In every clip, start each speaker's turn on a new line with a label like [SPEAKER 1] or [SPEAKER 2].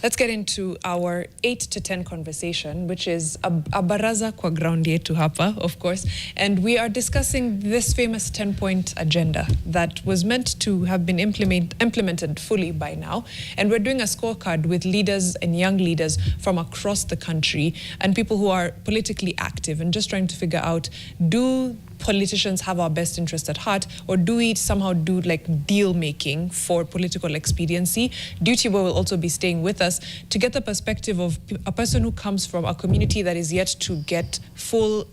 [SPEAKER 1] Let's get into our 8 to 10 conversation, which is a baraza kwa ground yetu hapa, of course. And we are discussing this famous 10-point agenda that was meant to have been implemented fully by now. And we're doing a scorecard with leaders and young leaders from across the country and people who are politically active and just trying to figure out, do politicians have our best interest at heart, or do we somehow do like deal making for political expediency? Duty Boy will also be staying with us to get the perspective of a person who comes from a community that is yet to get full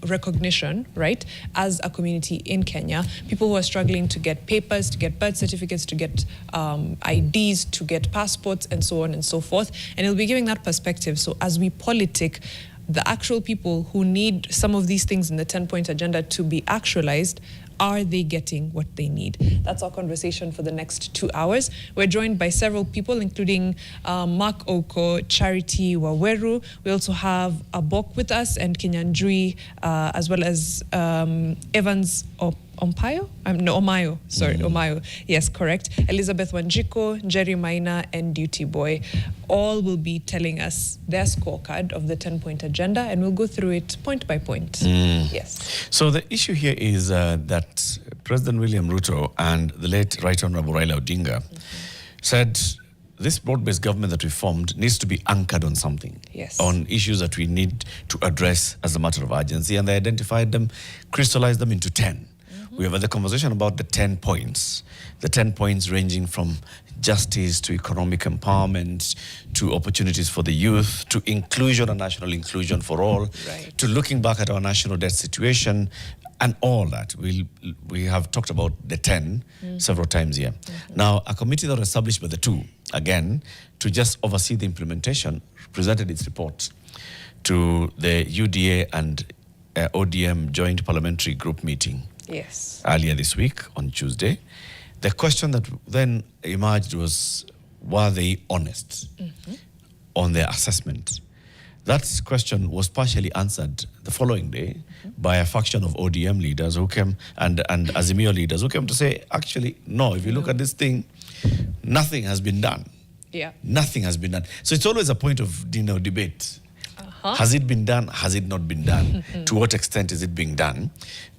[SPEAKER 1] recognition, right, as a community in Kenya. People who are struggling to get papers, to get birth certificates, to get IDs, to get passports, and so on and so forth. And he'll be giving that perspective. So as we politic, the actual people who need some of these things in the 10-point agenda to be actualized, are they getting what they need? That's our conversation for the next 2 hours. We're joined by several people, including Mark Oko, Charity Waweru. We also have Abok with us, and Kinyanjui, as well as Evans Omayo. Omayo. Yes, correct. Elizabeth Wanjiko, Jerry Maina, and Duty Boy. All will be telling us their scorecard of the 10-point agenda, and we'll go through it point by point. Yes.
[SPEAKER 2] So the issue here is that President William Ruto and the late Right Honorable Raila Odinga said this broad-based government that we formed needs to be anchored on something, on issues that we need to address as a matter of urgency, and they identified them, crystallized them into 10. We have had the conversation about the 10 points. The 10 points ranging from justice to economic empowerment, to opportunities for the youth, to inclusion and national inclusion for all, to looking back at our national debt situation, and all that. We have talked about the 10 several times here. Now, a committee that was established by the two, again, to just oversee the implementation, presented its report to the UDA and ODM Joint Parliamentary Group meeting.
[SPEAKER 1] Yes.
[SPEAKER 2] Earlier this week on Tuesday. The question that then emerged was, were they honest on their assessment? That question was partially answered the following day by a faction of ODM leaders who came and Azimio leaders who came to say, actually, no, if you look at this thing, nothing has been done.
[SPEAKER 1] Yeah.
[SPEAKER 2] Nothing has been done. So it's always a point of debate. Has it been done? Has it not been done? To what extent is it being done?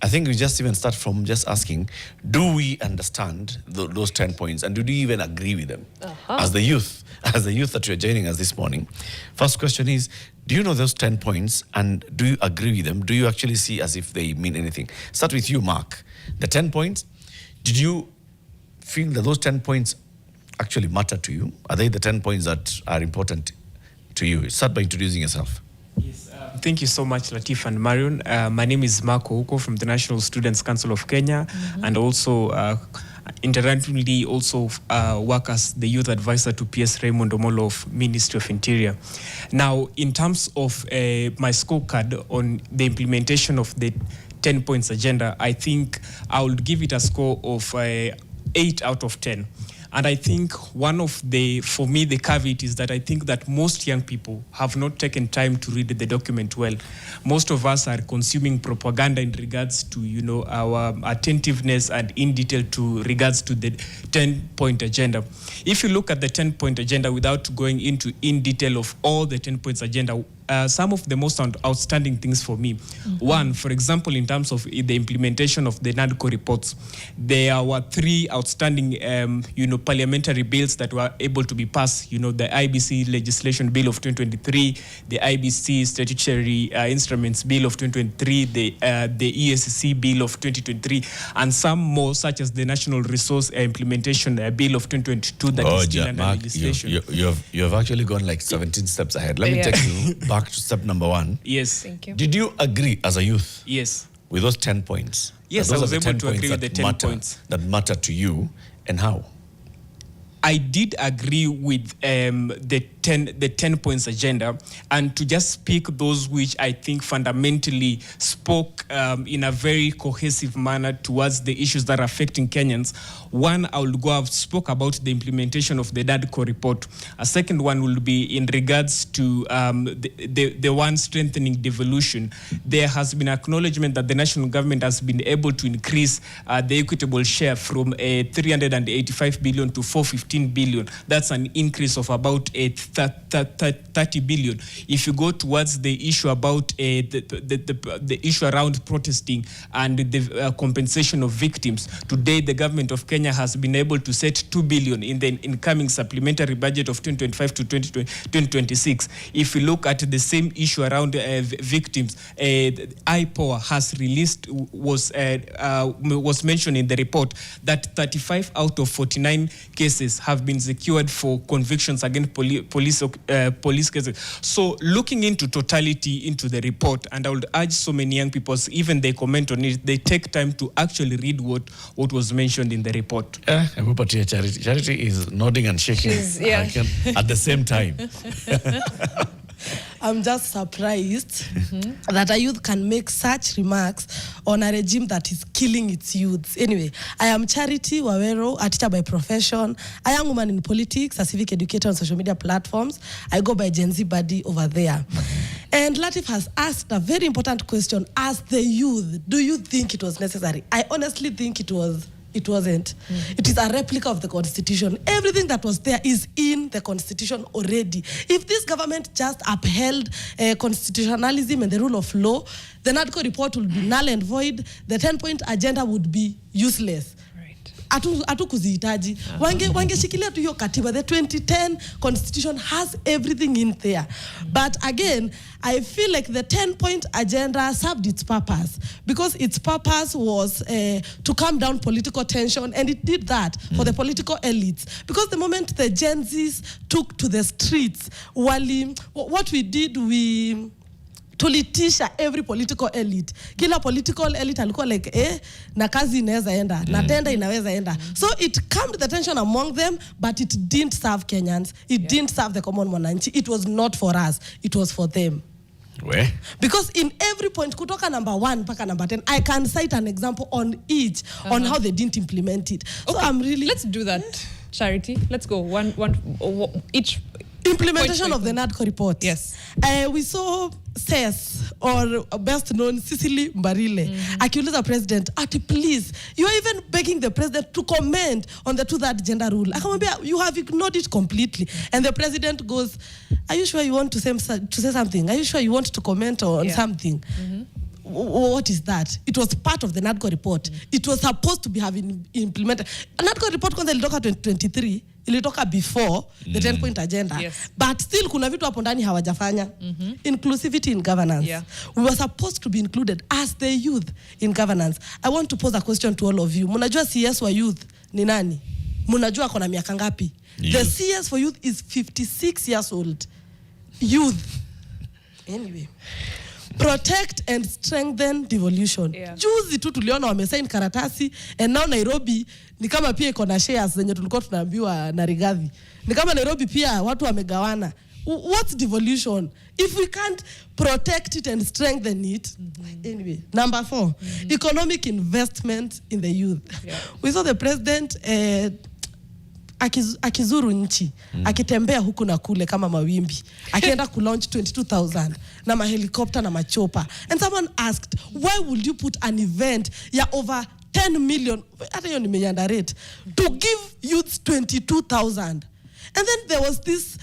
[SPEAKER 2] I think we just even start from just asking, do we understand those 10 points, and do we even agree with them? As the youth that you're joining us this morning, first question is, do you know those 10 points, and do you agree with them? Do you actually see as if they mean anything? Start with you, Mark. The 10 points, did you feel that those 10 points actually matter to you? Are they the 10 points that are important to you? Start by introducing yourself.
[SPEAKER 3] Yes, thank you so much, Latif and Marion. My name is Mark Ouko from the National Students Council of Kenya, and also interactively also work as the youth advisor to PS Raymond Omolo of Ministry of Interior. Now, in terms of my scorecard on the implementation of the 10 points agenda, I think I would give it a score of 8 out of 10. And I think for me, the caveat is that I think that most young people have not taken time to read the document well. Most of us are consuming propaganda in regards to, our attentiveness and in detail to regards to the 10-point agenda. If you look at the 10-point agenda without going into in detail of all the 10 points agenda, some of the most outstanding things for me. One, for example, in terms of the implementation of the NADCO reports, there were 3 outstanding, parliamentary bills that were able to be passed. The IBC legislation bill of 2023, the IBC statutory instruments bill of 2023, the ESC bill of 2023, and some more, such as the National Resource Implementation bill of 2022 that is still under legislation.
[SPEAKER 2] You have actually gone like 17 steps ahead. Let me take you back to step number 1.
[SPEAKER 3] Yes.
[SPEAKER 1] Thank you.
[SPEAKER 2] Did you agree as a youth?
[SPEAKER 3] Yes.
[SPEAKER 2] With those 10 points?
[SPEAKER 3] Yes, I was able to agree with the 10 points.
[SPEAKER 2] That matter to you, and how?
[SPEAKER 3] I did agree with the 10 points agenda, and to just speak those which I think fundamentally spoke in a very cohesive manner towards the issues that are affecting Kenyans. One, I will spoke about the implementation of the NADCO report. A second one will be in regards to the one strengthening devolution. There has been acknowledgement that the national government has been able to increase the equitable share from 385 billion to 415 15 billion. That's an increase of about 30 billion. If you go towards the issue about the issue around protesting and the compensation of victims, today the government of Kenya has been able to set 2 billion in the incoming supplementary budget of 2025 to 2026. If you look at the same issue around victims, IPOA has released, was mentioned in the report that 35 out of 49 cases have been secured for convictions against police cases. So looking into totality into the report, and I would urge so many young people, even they comment on it, they take time to actually read what was mentioned in the report.
[SPEAKER 2] Charity is nodding and shaking at the same time.
[SPEAKER 4] I'm just surprised that a youth can make such remarks on a regime that is killing its youths. Anyway, I am Charity Wawero, a teacher by profession, a young woman in politics, a civic educator on social media platforms. I go by Gen Z Buddy over there. And Latif has asked a very important question. As the youth, do you think it was necessary? I honestly think it wasn't. It is a replica of the Constitution. Everything that was there is in the Constitution already. If this government just upheld constitutionalism and the rule of law, the NADCO report would be null and void. The 10-point agenda would be useless. Atu kuzihitaji. Wangeshikilia tu hiyo katiba. The 2010 Constitution has everything in there. But again, I feel like the 10-point agenda served its purpose, because its purpose was to calm down political tension, and it did that for the political elites. Because the moment the Gen Zs took to the streets, what we did, we tulitisha every political elite. Kila political elite alikuwa like, na kazi inaweza enda, na tenda inaweza enda. So it calmed the tension among them, but it didn't serve Kenyans. It didn't serve the common mwananchi. It was not for us. It was for them.
[SPEAKER 2] Where?
[SPEAKER 4] Because in every point, kutoka number 1 mpaka number 10, I can cite an example on each, on how they didn't implement it. So I'm really...
[SPEAKER 1] Let's do that, Charity. Let's go. Each...
[SPEAKER 4] Implementation of the NADCO report.
[SPEAKER 1] Yes.
[SPEAKER 4] We saw SES, or best known Cicely Mbarile, akiuliza president, please, you are even begging the president to comment on the 2/3 gender rule. Akamwambia, you have ignored it completely. And the president goes, are you sure you want to say something? Are you sure you want to comment on something? What is that? It was part of the NADCO report. It was supposed to be having implemented. NADCO report kwanza ilitoka 2023, ilitoka before the 10-point agenda.
[SPEAKER 1] Yes.
[SPEAKER 4] But still kuna vitu hapo ndani hawajafanya. Inclusivity in governance.
[SPEAKER 1] Yeah.
[SPEAKER 4] We were supposed to be included as the youth in governance. I want to pose a question to all of you. Munajua CS wa youth ni nani? Munajua kona miaka ngapi? The CS for youth is 56 years old. Youth. Anyway. Protect and strengthen devolution. Juzi tu tuliona wamesign karatasi, and now Nairobi ni kama pia iko na shares zenye tulikuwa tunaambiwa na Rigathi. Ni kama Nairobi pia watu wamegawana. What's devolution? If we can't protect it and strengthen it. Anyway, number 4, economic investment in the youth. We saw the president akizuru nchi, akitembea huku na kule kama mawimbi, akienda ku launch 22,000 na mahelicopter na machopa. And someone asked, why would you put an event ya over 10 million, hata hiyo nimeyandarate, to give youths 22,000? And then there was this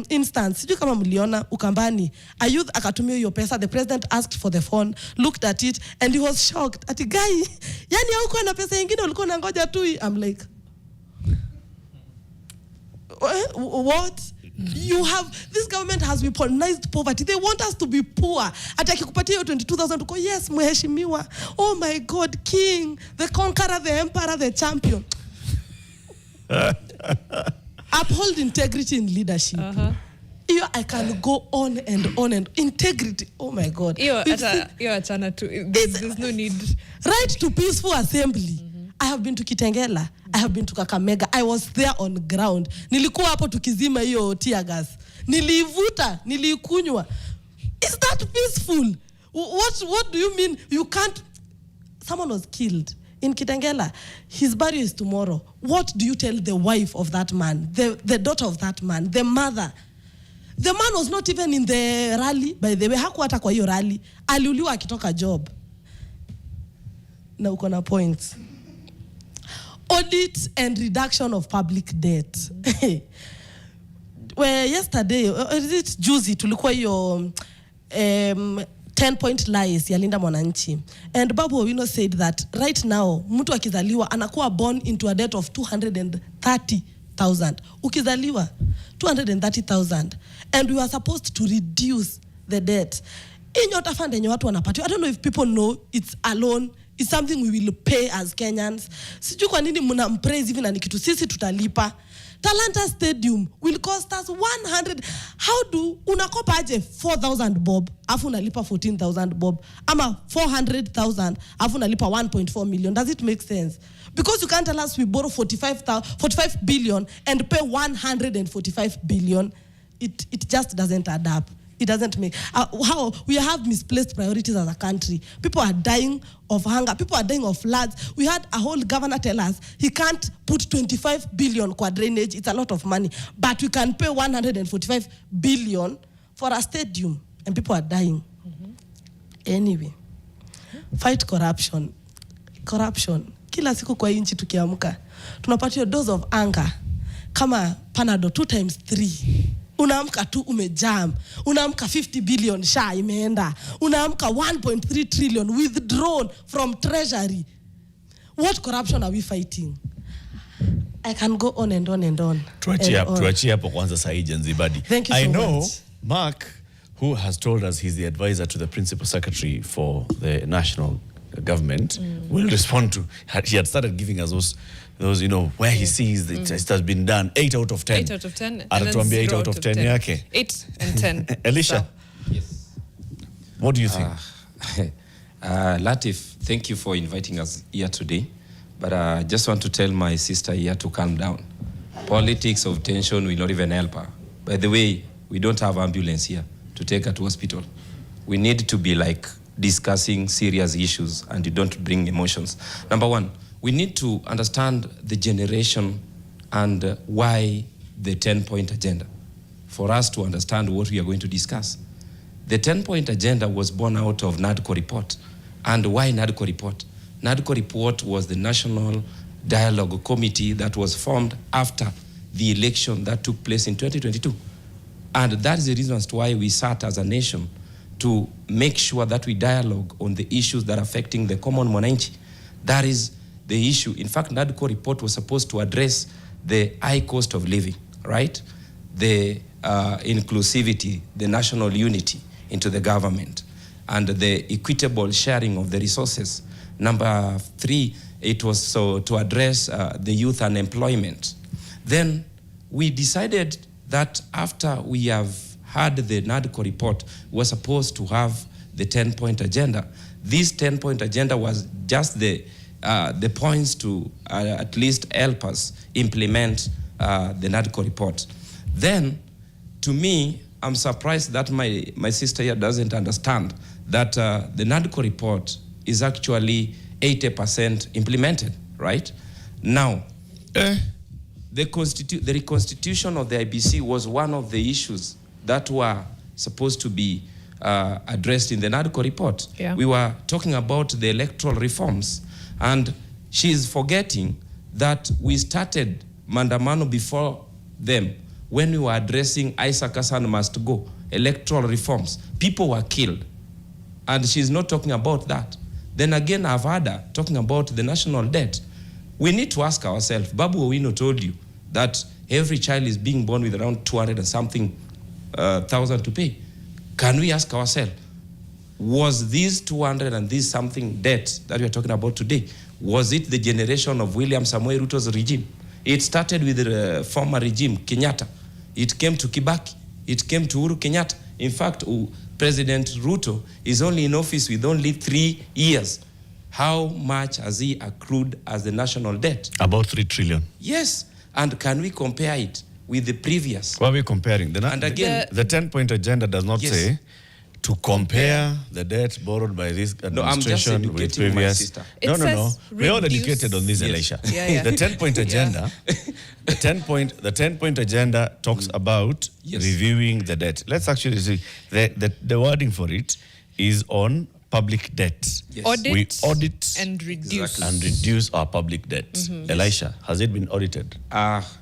[SPEAKER 4] instance, sijui kama mliona Ukambani, a youth akatumia hiyo pesa, the president asked for the phone, looked at it, and he was shocked. Ati guy, yani hauko na pesa nyingine ulikuwa unangoja tu. I'm like, what? You have, this government has weaponized poverty. They want us to be poor. Ati akikupatia hiyo 22,000 uko, yes, mheshimiwa. Oh my God, king, the conqueror, the emperor, the champion. Uphold integrity in leadership. I can go on and on and integrity. Oh my God.
[SPEAKER 1] There's no need.
[SPEAKER 4] Right to peaceful assembly. I have been to Kitengela. I have been to Kakamega. I was there on ground. Nilikuwa hapo tukizima hiyo tear gas. Nilivuta, nilikunywa. Is that peaceful? What do you mean? You can't... Someone was killed in Kitengela. His burial is tomorrow. What do you tell the wife of that man, the daughter of that man, the mother? The man was not even in the rally. By the way, hakuwa hata kwa hiyo rally. Aliuliwa akitoka job. Na uko na points. Audit and reduction of public debt. Where yesterday, is it juicy tulikuwa hiyo 10-point lies ya Linda Mwananchi. And Babu Owino said that right now, mtu akizaliwa anakuwa born into a debt of 230,000. Ukizaliwa, 230,000. And we are supposed to reduce the debt. In your fund yenye watu wanapatiwa. I don't know if people know it's a loan. It's something we will pay as Kenyans. Sijui kwa nini mna mpraise hivi na ni kitu sisi tutalipa. Talanta Stadium will cost us 100. How do unakopa aje 4,000 bob afu unalipa 14,000 bob ama 400,000 afu unalipa 1.4 million? Does it make sense? Because you can't tell us we borrow 45 billion and pay 145 billion. It just doesn't add up. It doesn't make how we have misplaced priorities as a country. People are dying of hunger. People are dying of floods. We had a whole governor tell us he can't put 25 billion for drainage. It's a lot of money, but we can pay 145 billion for a stadium, and people are dying. Anyway, fight corruption. Corruption. Kila siku kwa inchi tukiamka tunapatia dose of anger kama Panado 2 times 3. Unaamka tu umejam. Unaamka 50 billion sha imeenda. Unaamka 1.3 trillion withdrawn from treasury. What corruption are we fighting? I can go on and on and on.
[SPEAKER 2] Tuachie hapo kwanza sahi Zanzibadi.
[SPEAKER 4] Thank you so
[SPEAKER 2] I know
[SPEAKER 4] much.
[SPEAKER 2] Mark, who has told us he's the advisor to the principal secretary for the national government, will respond to. He had started giving us those where he sees it has been done. 8 out of 10.
[SPEAKER 1] 8 out of 10.
[SPEAKER 2] Atatuambia 8 out of 10 yake.
[SPEAKER 1] 8 and 10.
[SPEAKER 2] Elisha.
[SPEAKER 5] Yes.
[SPEAKER 2] What do you think?
[SPEAKER 5] Latif, thank you for inviting us here today. But I just want to tell my sister here to calm down. Politics of tension will not even help her. By the way, we don't have ambulance here to take her to hospital. We need to be like discussing serious issues, and you don't bring emotions. Number one, we need to understand the generation and why the 10-point agenda, for us to understand what we are going to discuss. The 10-point agenda was born out of NADCO report. And why NADCO report? NADCO report was the National Dialogue Committee that was formed after the election that took place in 2022. And that is the reason as to why we sat as a nation to make sure that we dialogue on the issues that are affecting the common mwananchi. That is the issue. In fact, NADCO report was supposed to address the high cost of living, right? The inclusivity, the national unity into the government, and the equitable sharing of the resources. Number 3, it was so to address the youth unemployment. Then we decided that after we have had the NADCO report, we're supposed to have the 10-point agenda. This 10-point agenda was just the points to at least help us implement the NADCO report. Then, to me, I'm surprised that my sister here doesn't understand that the NADCO report is actually 80% implemented, right? Now, the reconstitution of the IBC was one of the issues that were supposed to be addressed in the NADCO report.
[SPEAKER 1] Yeah.
[SPEAKER 5] We were talking about the electoral reforms, and she is forgetting that we started Mandamano before them when we were addressing Isaac Hassan must go, electoral reforms. People were killed, and she's not talking about that. Then again, I've heard her talking about the national debt. We need to ask ourselves, Babu Owino told you that every child is being born with around 200 and something thousand to pay. Can we ask ourselves, was this 200 and this something debt that we are talking about today, was it the generation of William Samoei Ruto's regime? It started with the former regime, Kenyatta. It came to Kibaki. It came to Uhuru Kenyatta. In fact, President Ruto is only in office with only 3 years. How much has he accrued as the national debt?
[SPEAKER 2] About 3 trillion.
[SPEAKER 5] Yes. And can we compare it with the previous?
[SPEAKER 2] What are we comparing?
[SPEAKER 5] And again,
[SPEAKER 2] the 10-point agenda does not
[SPEAKER 5] Yes.
[SPEAKER 2] say to compare the debt borrowed by this
[SPEAKER 5] I'm just
[SPEAKER 2] administration with
[SPEAKER 5] educating my
[SPEAKER 2] previous.
[SPEAKER 5] sister.
[SPEAKER 2] No.
[SPEAKER 1] It says
[SPEAKER 2] We're all
[SPEAKER 1] reduce-
[SPEAKER 2] educated on this,
[SPEAKER 5] Yes.
[SPEAKER 2] Elisha.
[SPEAKER 1] Yeah.
[SPEAKER 2] The 10-point agenda, the 10-point agenda talks about
[SPEAKER 5] Yes.
[SPEAKER 2] reviewing the debt. Let's actually see the wording for it is on public debt.
[SPEAKER 5] Yes.
[SPEAKER 1] Audit
[SPEAKER 2] We audit
[SPEAKER 1] and reduce.
[SPEAKER 2] and reduce our public debt. Elisha, has it been audited?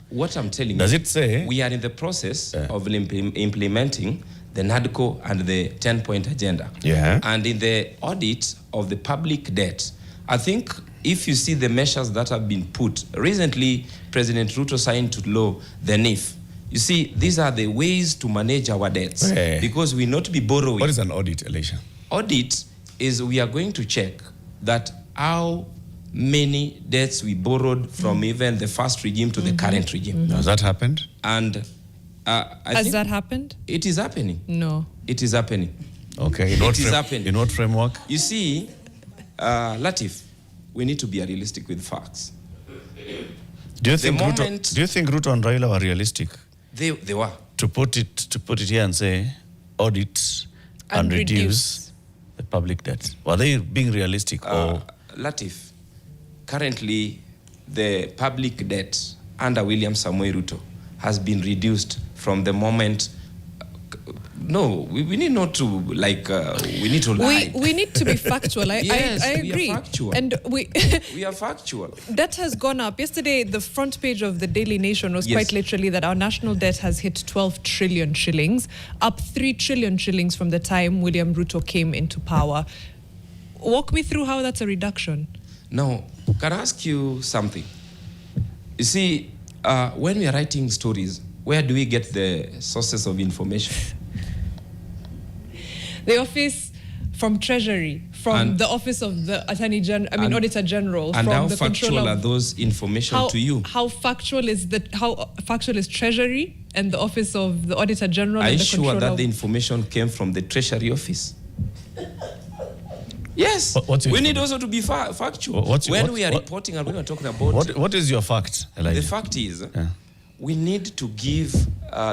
[SPEAKER 5] What I'm telling
[SPEAKER 2] Does
[SPEAKER 5] you,
[SPEAKER 2] it say?
[SPEAKER 5] we are in the process of implementing the NADCO and the 10-point agenda.
[SPEAKER 2] Yeah.
[SPEAKER 5] And in the audit of the public debt, I think if you see the measures that have been put, recently President Ruto signed to law the NIF. You see, these are the ways to manage our debts because we not be borrowing.
[SPEAKER 2] What is an audit, Elisha?
[SPEAKER 5] Audit is we are going to check that how many debts we borrowed from even the first regime to the current regime.
[SPEAKER 2] Has that happened?
[SPEAKER 5] And I
[SPEAKER 1] Has
[SPEAKER 5] think
[SPEAKER 1] that happened?
[SPEAKER 5] it is happening.
[SPEAKER 1] No.
[SPEAKER 5] It is happening.
[SPEAKER 2] Okay.
[SPEAKER 5] It is happening.
[SPEAKER 2] In what framework?
[SPEAKER 5] You see, Latif, we need to be realistic with facts.
[SPEAKER 2] Do you think
[SPEAKER 5] moment-
[SPEAKER 2] Ruto and Raila were realistic
[SPEAKER 5] They were.
[SPEAKER 2] to put it here and say audit and reduce the public debt? Were they being realistic or?
[SPEAKER 5] Latif, currently the public debt under William Samoei Ruto has been reduced from the moment. No, we need not to we need to lie.
[SPEAKER 1] We need to be factual.
[SPEAKER 5] Yes,
[SPEAKER 1] I
[SPEAKER 5] we are
[SPEAKER 1] agree.
[SPEAKER 5] factual.
[SPEAKER 1] And we
[SPEAKER 5] We are factual.
[SPEAKER 1] debt has gone up. Yesterday, the front page of the Daily Nation was
[SPEAKER 5] Yes.
[SPEAKER 1] quite literally that our national debt has hit 12 trillion shillings, up 3 trillion shillings from the time William Ruto came into power. Walk me through how that's a reduction.
[SPEAKER 5] Now, can I ask you something? You see, when we are writing stories, where do we get the sources of information?
[SPEAKER 1] The office from Treasury, from
[SPEAKER 5] And-
[SPEAKER 1] the office of the Attorney General, Auditor General,
[SPEAKER 5] And
[SPEAKER 1] from
[SPEAKER 5] how
[SPEAKER 1] the
[SPEAKER 5] factual
[SPEAKER 1] Controller.
[SPEAKER 5] are those information
[SPEAKER 1] How,
[SPEAKER 5] to you?
[SPEAKER 1] how factual is Treasury and the office of the Auditor General
[SPEAKER 5] Are
[SPEAKER 1] and
[SPEAKER 5] you
[SPEAKER 1] the
[SPEAKER 5] sure
[SPEAKER 1] Controller?
[SPEAKER 5] that the information came from the Treasury office? Yes.
[SPEAKER 2] What's your
[SPEAKER 5] We need
[SPEAKER 2] information?
[SPEAKER 5] also to be factual.
[SPEAKER 2] What's-
[SPEAKER 5] when
[SPEAKER 2] what-
[SPEAKER 5] we are
[SPEAKER 2] what-
[SPEAKER 5] reporting and when we are talking about
[SPEAKER 2] What is your fact, Elijah?
[SPEAKER 5] the fact is, we need to give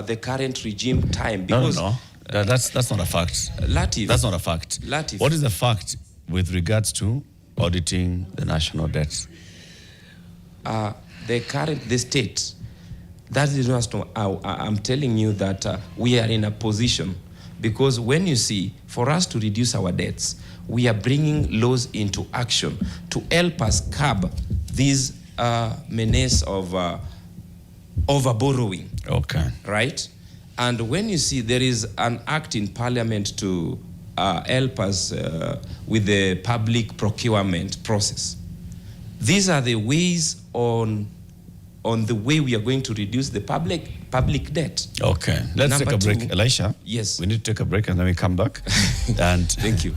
[SPEAKER 5] the current regime time
[SPEAKER 2] No,
[SPEAKER 5] because
[SPEAKER 2] no. That's not a fact.
[SPEAKER 5] Latif,
[SPEAKER 2] That's not a fact.
[SPEAKER 5] Latif.
[SPEAKER 2] What is the fact with regards to auditing the national debt?
[SPEAKER 5] the state. That is just, I'm telling you that we are in a position because when you see, for us to reduce our debts, we are bringing laws into action to help us curb this menace of over borrowing.
[SPEAKER 2] Okay.
[SPEAKER 5] Right? And when you see there is an act in parliament to help us with the public procurement process, these are the ways on the way we are going to reduce the public debt.
[SPEAKER 2] Okay. Let's
[SPEAKER 5] Number
[SPEAKER 2] take a break.
[SPEAKER 5] 2.
[SPEAKER 2] Elisha?
[SPEAKER 5] Yes.
[SPEAKER 2] We need to take a break and then we come back. And
[SPEAKER 5] Thank you.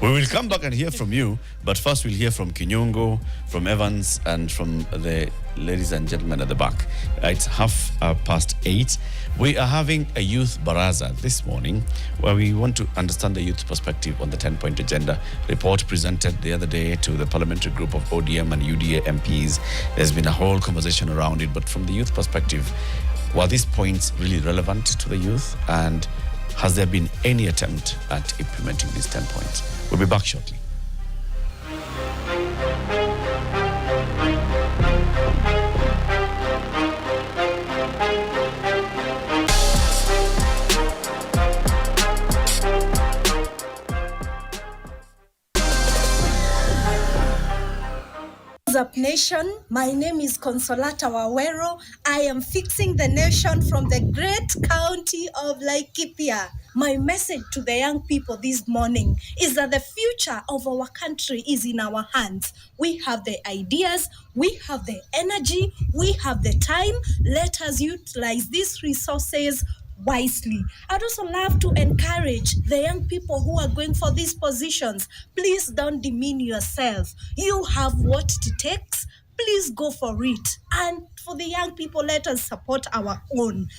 [SPEAKER 2] we will come back and hear from you, but first we'll hear from Kinyongo, from Evans, and from the ladies and gentlemen at the back. It's 8:30. We are having a youth baraza this morning where we want to understand the youth perspective on the 10-point agenda report presented the other day to the parliamentary group of ODM and UDA MPs. There's been a whole conversation around it, but from the youth perspective, were these points really relevant to the youth? And has there been any attempt at implementing these 10 points? We'll be back shortly.
[SPEAKER 6] What's up, nation? My name is Consolata Wawero. I am fixing the nation from the great county of Laikipia. My message to the young people this morning is that the future of our country is in our hands. We have the ideas, we have the energy, we have the time. Let us utilize these resources wisely. I'd also love to encourage the young people who are going for these positions. Please don't demean yourself. You have what it takes. Please go for it. And for the young people, let us support our own.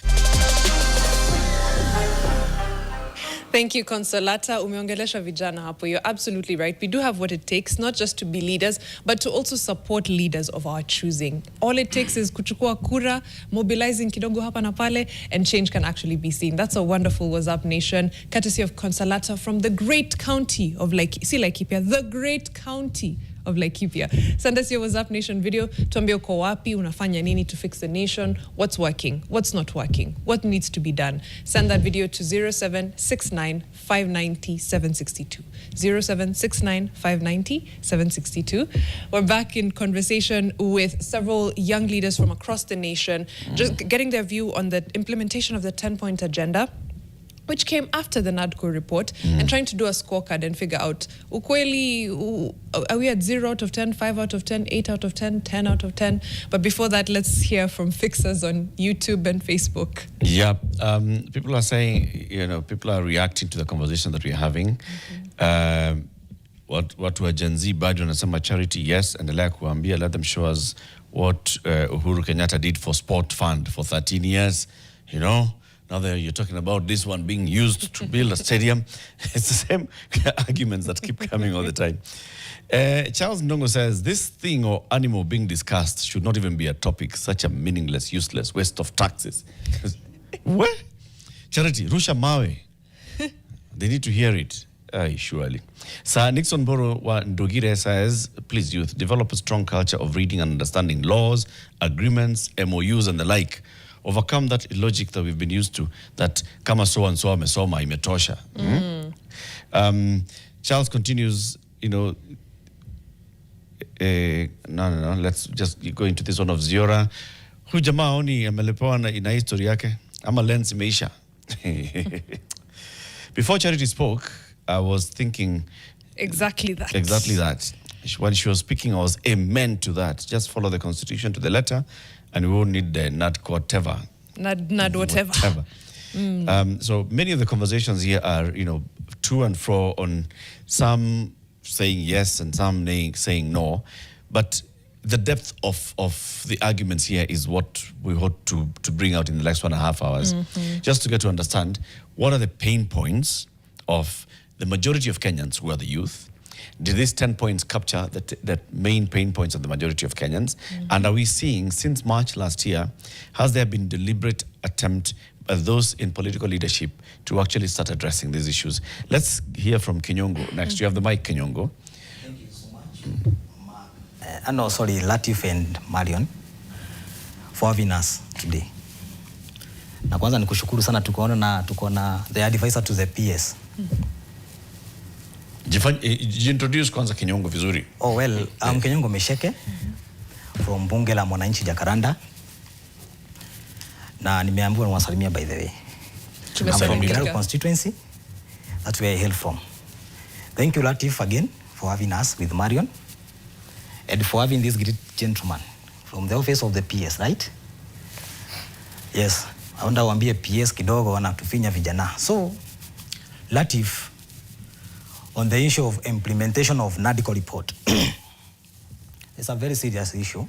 [SPEAKER 1] Thank you, Consolata. Umeongelesha vijana hapo. You're absolutely right. We do have what it takes, not just to be leaders, but to also support leaders of our choosing. All it takes is kuchukua kura, mobilizing kidogo hapa na pale, and change can actually be seen. That's a wonderful What's Up Nation, courtesy of Consolata from the great county of Laikipia, the great county of Laikipia. Send us your WhatsApp Nation video. Tuambie uko wapi, unafanya nini to fix the nation, what's working, what's not working, what needs to be done. Send that video to 0769 590 762. 0769 590 762. We're back in conversation with several young leaders from across the nation, just getting their view on the implementation of the 10-point agenda, which came after the NADCO report, and trying to do a scorecard and figure out, ukweli, are we at 0 out of 10, 5 out of 10, 8 out of 10, 10 out of 10? But before that, let's hear from fixers on YouTube and Facebook.
[SPEAKER 2] Yeah, people are saying, people are reacting to the conversation that we're having. What were Gen Z bado wanasema Charity, yes, and kuambia, let them show us what Uhuru Kenyatta did for Sport Fund for 13 years, Now that you're talking about this one being used to build a stadium. It's the same arguments that keep coming all the time. Charles Ndongo says, this thing or animal being discussed should not even be a topic, such a meaningless, useless waste of taxes. What? Charity, Rusha Mawe. They need to hear it. Surely. Sir Nixon Boro wa Ndogire says, please youth, develop a strong culture of reading and understanding laws, agreements, MOUs and the like. Overcome that logic that we've been used to, that kama so and so amesoma imetosha. Charles continues, no, let's just go into this one of Ziora. Huyu jamaa oni amelepewa ina history yake ama lens imeisha. Before Charity spoke, I was thinking
[SPEAKER 1] exactly that.
[SPEAKER 2] Exactly that. When she was speaking, I was amen to that. Just follow the Constitution to the letter, and we won't need the NADCO whatever.
[SPEAKER 1] Nad whatever.
[SPEAKER 2] So many of the conversations here are, to and fro on some saying yes and some saying no. But the depth of the arguments here is what we hope to bring out in the next 1.5 hours. Just to get to understand what are the pain points of the majority of Kenyans who are the youth. Did these 10 points capture the main pain points of the majority of Kenyans? And are we seeing, since March last year, has there been deliberate attempt by those in political leadership to actually start addressing these issues? Let's hear from Kinyongo next. You have the mic, Kinyongo.
[SPEAKER 7] Thank you so much. Latif and Marion, for having us today. Na kwanza nikushukuru sana tuko na the advisor to the PS.
[SPEAKER 2] Introduce kwanza Kinyongo vizuri.
[SPEAKER 7] Oh well, I'm Kinyongo Mesheke from bunge la mwananchi Jacaranda. Na nimeambiwa niwasalimia by the way. I'm from Gilaro constituency that we are hail from. Thank you Latif again for having us with Marion and for having this great gentleman from the office of the PS, right? Yes, I wonder waambie PS kidogo wanatufinya vijana. So Latif, on the issue of implementation of NADCO report, it's a very serious issue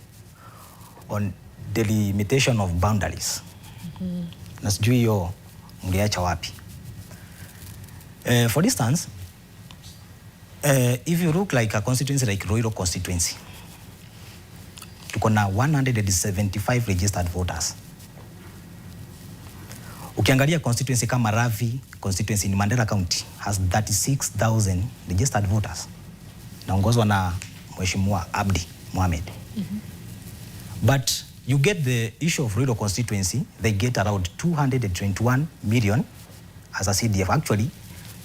[SPEAKER 7] on delimitation of boundaries. Na sijui hiyo mliacha wapi. For instance, if you look like a constituency like Roiro constituency, tuko na 175 registered voters. Ukiangalia constituency kama Ravi constituency in Mandera County has 36,000 registered voters. Naongozwa na Mheshimiwa Abdi Mohamed. But you get the issue of Ruido constituency, they get around 221 million as a CDF. Actually,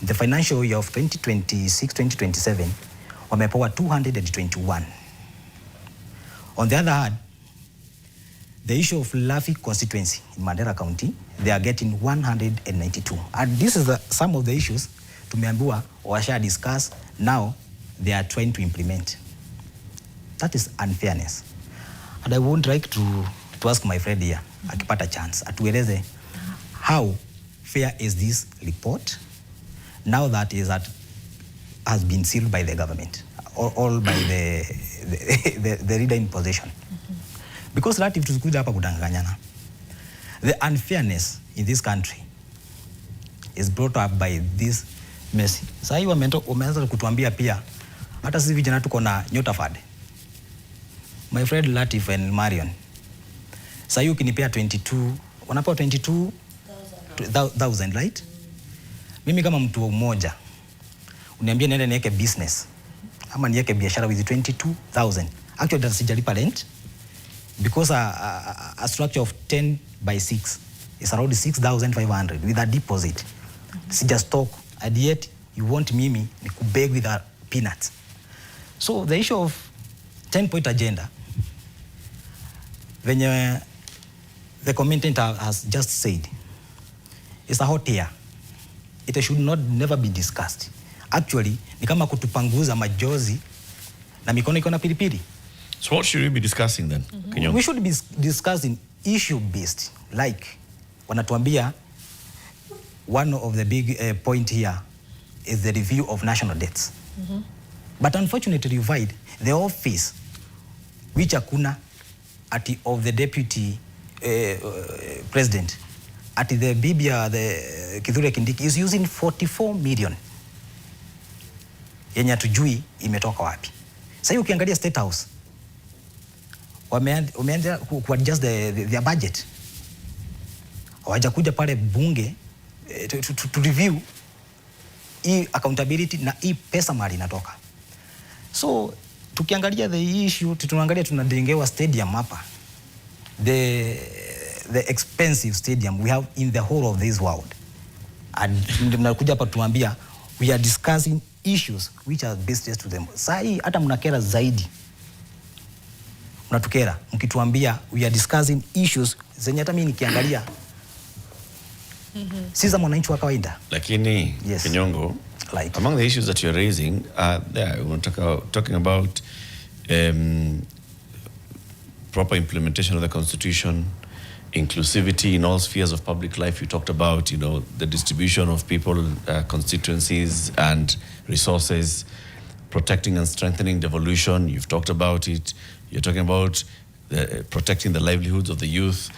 [SPEAKER 7] the financial year of 2026-2027, wamepewa 221. On the other hand, the issue of Lafi constituency in Mandera County, they are getting 192. And this is some of the issues tumeambiwa washa discuss, now they are trying to implement. That is unfairness. And I would like to ask my friend here, akipata chance, atueleze how fair is this report now that has been sealed by the government, all by the leader in possession. Because that if tukuja hapa kudanganyana, the unfairness in this country is brought up by this messy. Sasa hiyo wameanza kutuambia pia hata sisi vijana tuko na nyota fund. My friend Latif and Marion, sasa hiyo ukinipea 22, wanapewa 22,000, right? Mimi kama mtu mmoja uniambia niende niweke business ama niweke biashara with 22,000. Actually that sijalipa rent because a structure of 10 by 6 is around 6,500 with a deposit. Sija stock, and yet you want mimi ni kubeg with a peanuts. So the issue of 10-point agenda, when the commentator has just said, it's a hot air. It should never be discussed. Actually, ni kama kutupanguza majozi na mikono iko na pilipili.
[SPEAKER 2] So what should we be discussing then?
[SPEAKER 7] We should be discussing issue-based. Like, wanatuambia, one of the big point here is the review of national debts. But unfortunately, the office, which hakuna of the deputy president, at the Bibia, the Kithure Kindiki, is using 44 million. Yenye hatujui imetoka wapi. Sasa ukiangalia State House, wameanza kuadjust their budget. Hawajakuja pale bunge to review hii accountability na hii pesa mali inatoka. So tukiangalia the issue, tunaangalia tunadengewa stadium hapa. The expensive stadium we have in the whole of this world. And mnakuja hapa tuambia we are discussing issues which are business to them. Sai hata mnakera zaidi. Mnatukera mkituambia we are discussing issues zenye hata mimi nikiangalia si za mwananchi wa kawaida.
[SPEAKER 2] Lakini Kinyongo, like, among the issues that you're raising, we're talking about proper implementation of the Constitution, inclusivity in all spheres of public life. You talked about, the distribution of people, constituencies and resources, protecting and strengthening devolution. You've talked about it. You're talking about protecting the livelihoods of the youth.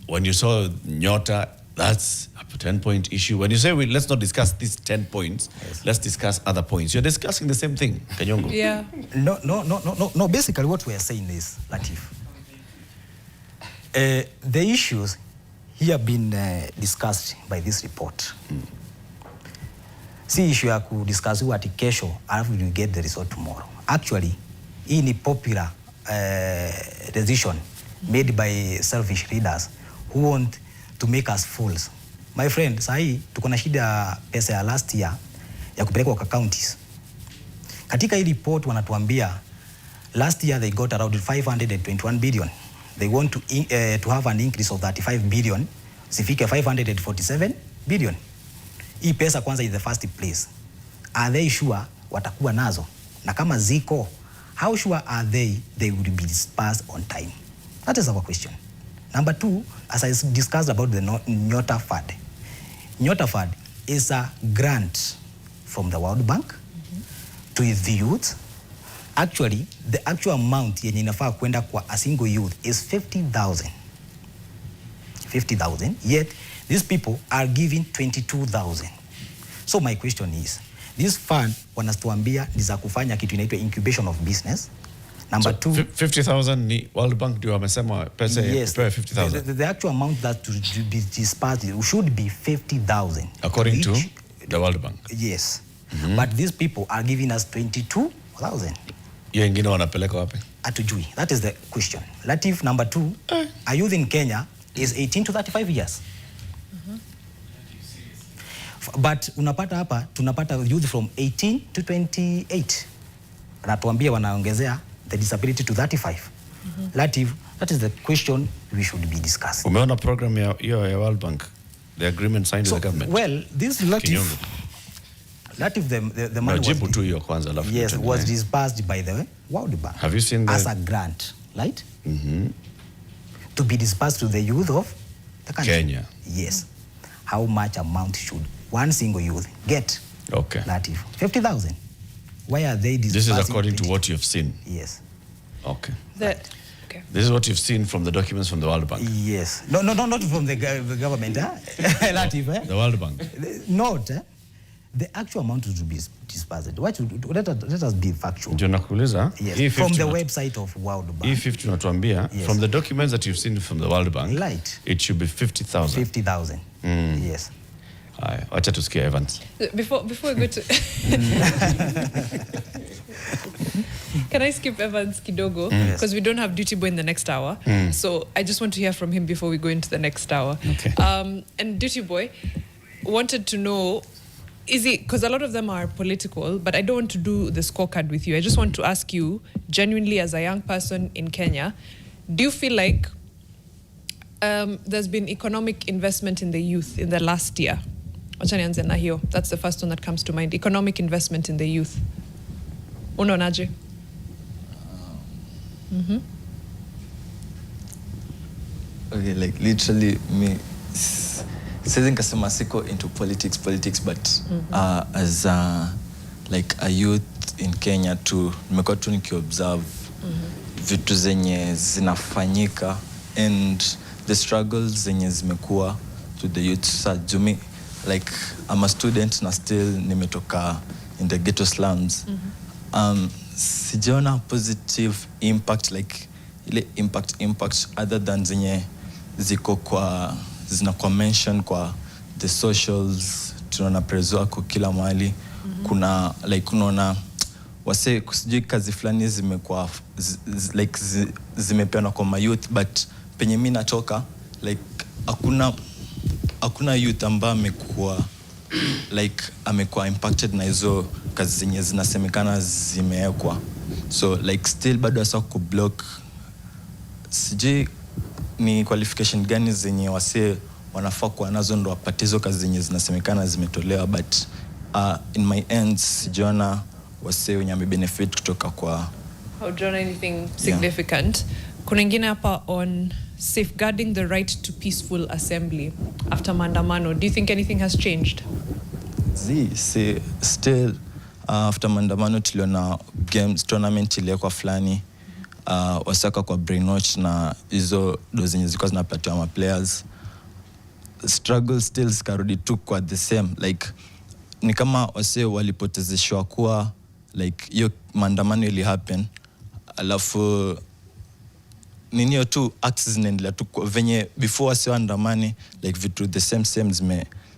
[SPEAKER 2] When you saw Nyota, that's a 10-point issue. When you say, let's not discuss these 10 points, let's discuss other points. You're discussing the same thing, Kanyongo.
[SPEAKER 1] Yeah.
[SPEAKER 7] No. Basically, what we are saying is, Latif, the issues here have been discussed by this report. Si issue ya kudiscussiwa ati kesho, alafu we get the result tomorrow. Actually, hii ni popular decision made by selfish leaders who want to make us fools. My friend, sahi tuko na shida pesa ya last year ya kupelekwa kwa counties. Katika hii report wanatuambia last year they got around 521 billion. They want to have an increase of 35 billion, zifike 547 billion. Hii pesa kwanza is the first place. Are they sure watakuwa nazo? Na kama ziko, how sure are they will be dispersed on time? That is our question. Number two, as I discussed about the Nyota Fund. Nyota Fund is a grant from the World Bank to the youth. Actually, the actual amount yenye inafaa kwenda kwa a single youth is 50,000. 50,000. Yet, these people are giving 22,000. So my question is, this fund wanatuambia ni za kufanya kitu inaitwa incubation of business. Number two,
[SPEAKER 2] 50,000 ni World Bank ndio wamesema pesa ya 50,000.
[SPEAKER 7] The actual amount that to be dispersed should be 50,000.
[SPEAKER 2] According to the World Bank.
[SPEAKER 7] Yes. But these people are giving us 22,000.
[SPEAKER 2] Hiyo ingine wanapeleka wapi?
[SPEAKER 7] Atujui. That is the question. Latif, number two, a youth in Kenya is 18 to 35 years. But unapata hapa, tunapata youth from 18 to 28. Anatuambia wanaongezea the disability to 35. Latif, that is the question we should be discussing.
[SPEAKER 2] Umeona program ya World Bank, the agreement signed with the government?
[SPEAKER 7] Well, this Latif, the money was disbursed by the World Bank.
[SPEAKER 2] Have you seen
[SPEAKER 7] as a grant, right? To be disbursed to the youth of the country.
[SPEAKER 2] Kenya.
[SPEAKER 7] Yes. How much amount should one single youth get?
[SPEAKER 2] Okay.
[SPEAKER 7] Latif, 50,000. Why are they disbursing?
[SPEAKER 2] This is according to what you've seen.
[SPEAKER 7] Yes.
[SPEAKER 2] Okay.
[SPEAKER 1] Okay.
[SPEAKER 2] This is what you've seen from the documents from the World Bank.
[SPEAKER 7] Yes. No, not from the government. Latif,
[SPEAKER 2] The World Bank.
[SPEAKER 7] Not. The actual amount to be disbursed. Let us be factual.
[SPEAKER 2] Yes.
[SPEAKER 7] From the website of World Bank.
[SPEAKER 2] E50 natuambia, from the documents that you've seen from the World Bank,
[SPEAKER 7] right,
[SPEAKER 2] it should be 50,000.
[SPEAKER 7] 50,000. Yes.
[SPEAKER 2] Wacha tusikie Evans.
[SPEAKER 1] Before we go to... Can I skip Evans kidogo? Because we don't have Duty Boy in the next hour. So I just want to hear from him before we go into the next hour.
[SPEAKER 2] Okay.
[SPEAKER 1] And Duty Boy wanted to know, is it, because a lot of them are political, but I don't want to do the scorecard with you. I just want to ask you, genuinely as a young person in Kenya, do you feel like there's been economic investment in the youth in the last year? That's the first one that comes to mind. Economic investment in the youth. Unaonaje?
[SPEAKER 8] Okay, like literally me siwezi nikasema siko into politics but as like a youth in Kenya nimekuwa tu nikiobserve vitu zenye zinafanyika and the struggles zenye zimekuwa to the youth. Sa jumi like I'm a student na still nimetoka in the ghetto slums. Sijaona positive impact like ile impact other than zenye ziko zinakuwa mention kwa the socials. Tunaona prezo wako kila mahali. Kuna like unaona wase kusijui kazi fulani zimekuwa like zimepeana kwa my youth, but penye mimi natoka like hakuna youth ambaye amekuwa impacted na hizo kazi zenye zinasemekana zimewekwa. So like still bado asa kublock. Sijui ni qualification gani zenye wase wanafaa kuwa nazo ndo wapate hizo kazi zenye zinasemekana zimetolewa, but in my end sijaona wase wenye wamebenefit kutoka kwa.
[SPEAKER 1] Haujaona anything significant? Kuna ingine hapa on safeguarding the right to peaceful assembly after maandamano. Do you think anything has changed?
[SPEAKER 8] Still after maandamano tuliona games tournament ile kwa fulani wasaka kwa brainwash na hizo ndo zenye zilikuwa zinapatiwa ma players. Struggle still zikarudi tu kwa the same, like ni kama wase walipotezeshwa kuwa like hiyo maandamano ili happen, alafu ninio tu acts zinaendelea tu venye before wase waandamani, like vitu the same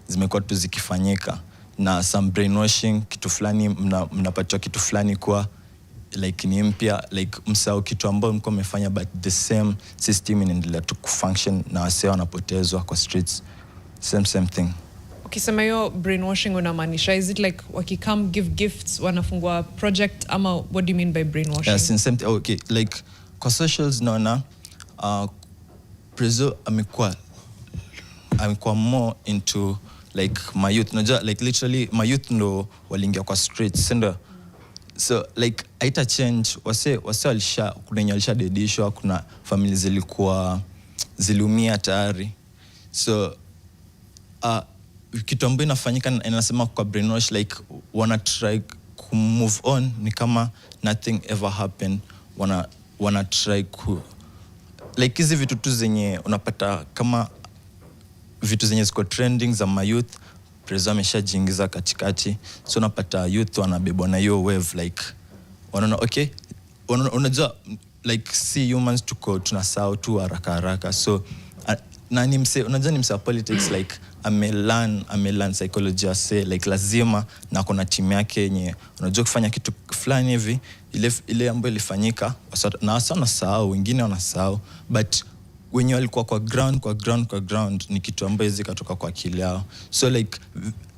[SPEAKER 8] zimekuwa tu zikifanyika na some brainwashing kitu fulani mnapatiwa kitu fulani kwa like ni mpya, like msao kitu ambao mko mmefanya, but the same system inaendelea tu kufunction na wase wanapotezwa kwa streets. Same thing.
[SPEAKER 1] Ukisema hiyo brainwashing unamaanisha, is it like wakikam give gifts wanafungua project ama what do you mean by brainwashing?
[SPEAKER 8] Yeah, same thing. Okay, like kwa socials naona prezo amekuwa more into like my youth. Najua like literally my youth ndo waliingia kwa streets, sendo. So like aita change wase walisha dedishwa, kuna family ziliumia tayari. So kitu ambayo inafanyika inasema kwa brainwash, like wanna try to move on ni kama nothing ever happened. Wanna try like hizi vitu tu zenye unapata kama vitu zenye ziko trending za my youth, prezo ameshajiingiza katikati. So unapata youth wanabebwa na hiyo wave, like wanaona okay, unajua like si humans tunasahau tu haraka. So na ni mse, unajua ni mse politics, like amelearn psychology, say like lazima na kuna timu yake yenye unajua kufanya kitu fulani hivi ile ambayo ilifanyika na wasa wanasahau, wengine wanasahau, but wenye walikuwa kwa ground ni kitu ambayo zikatoka kwa akili yao. So like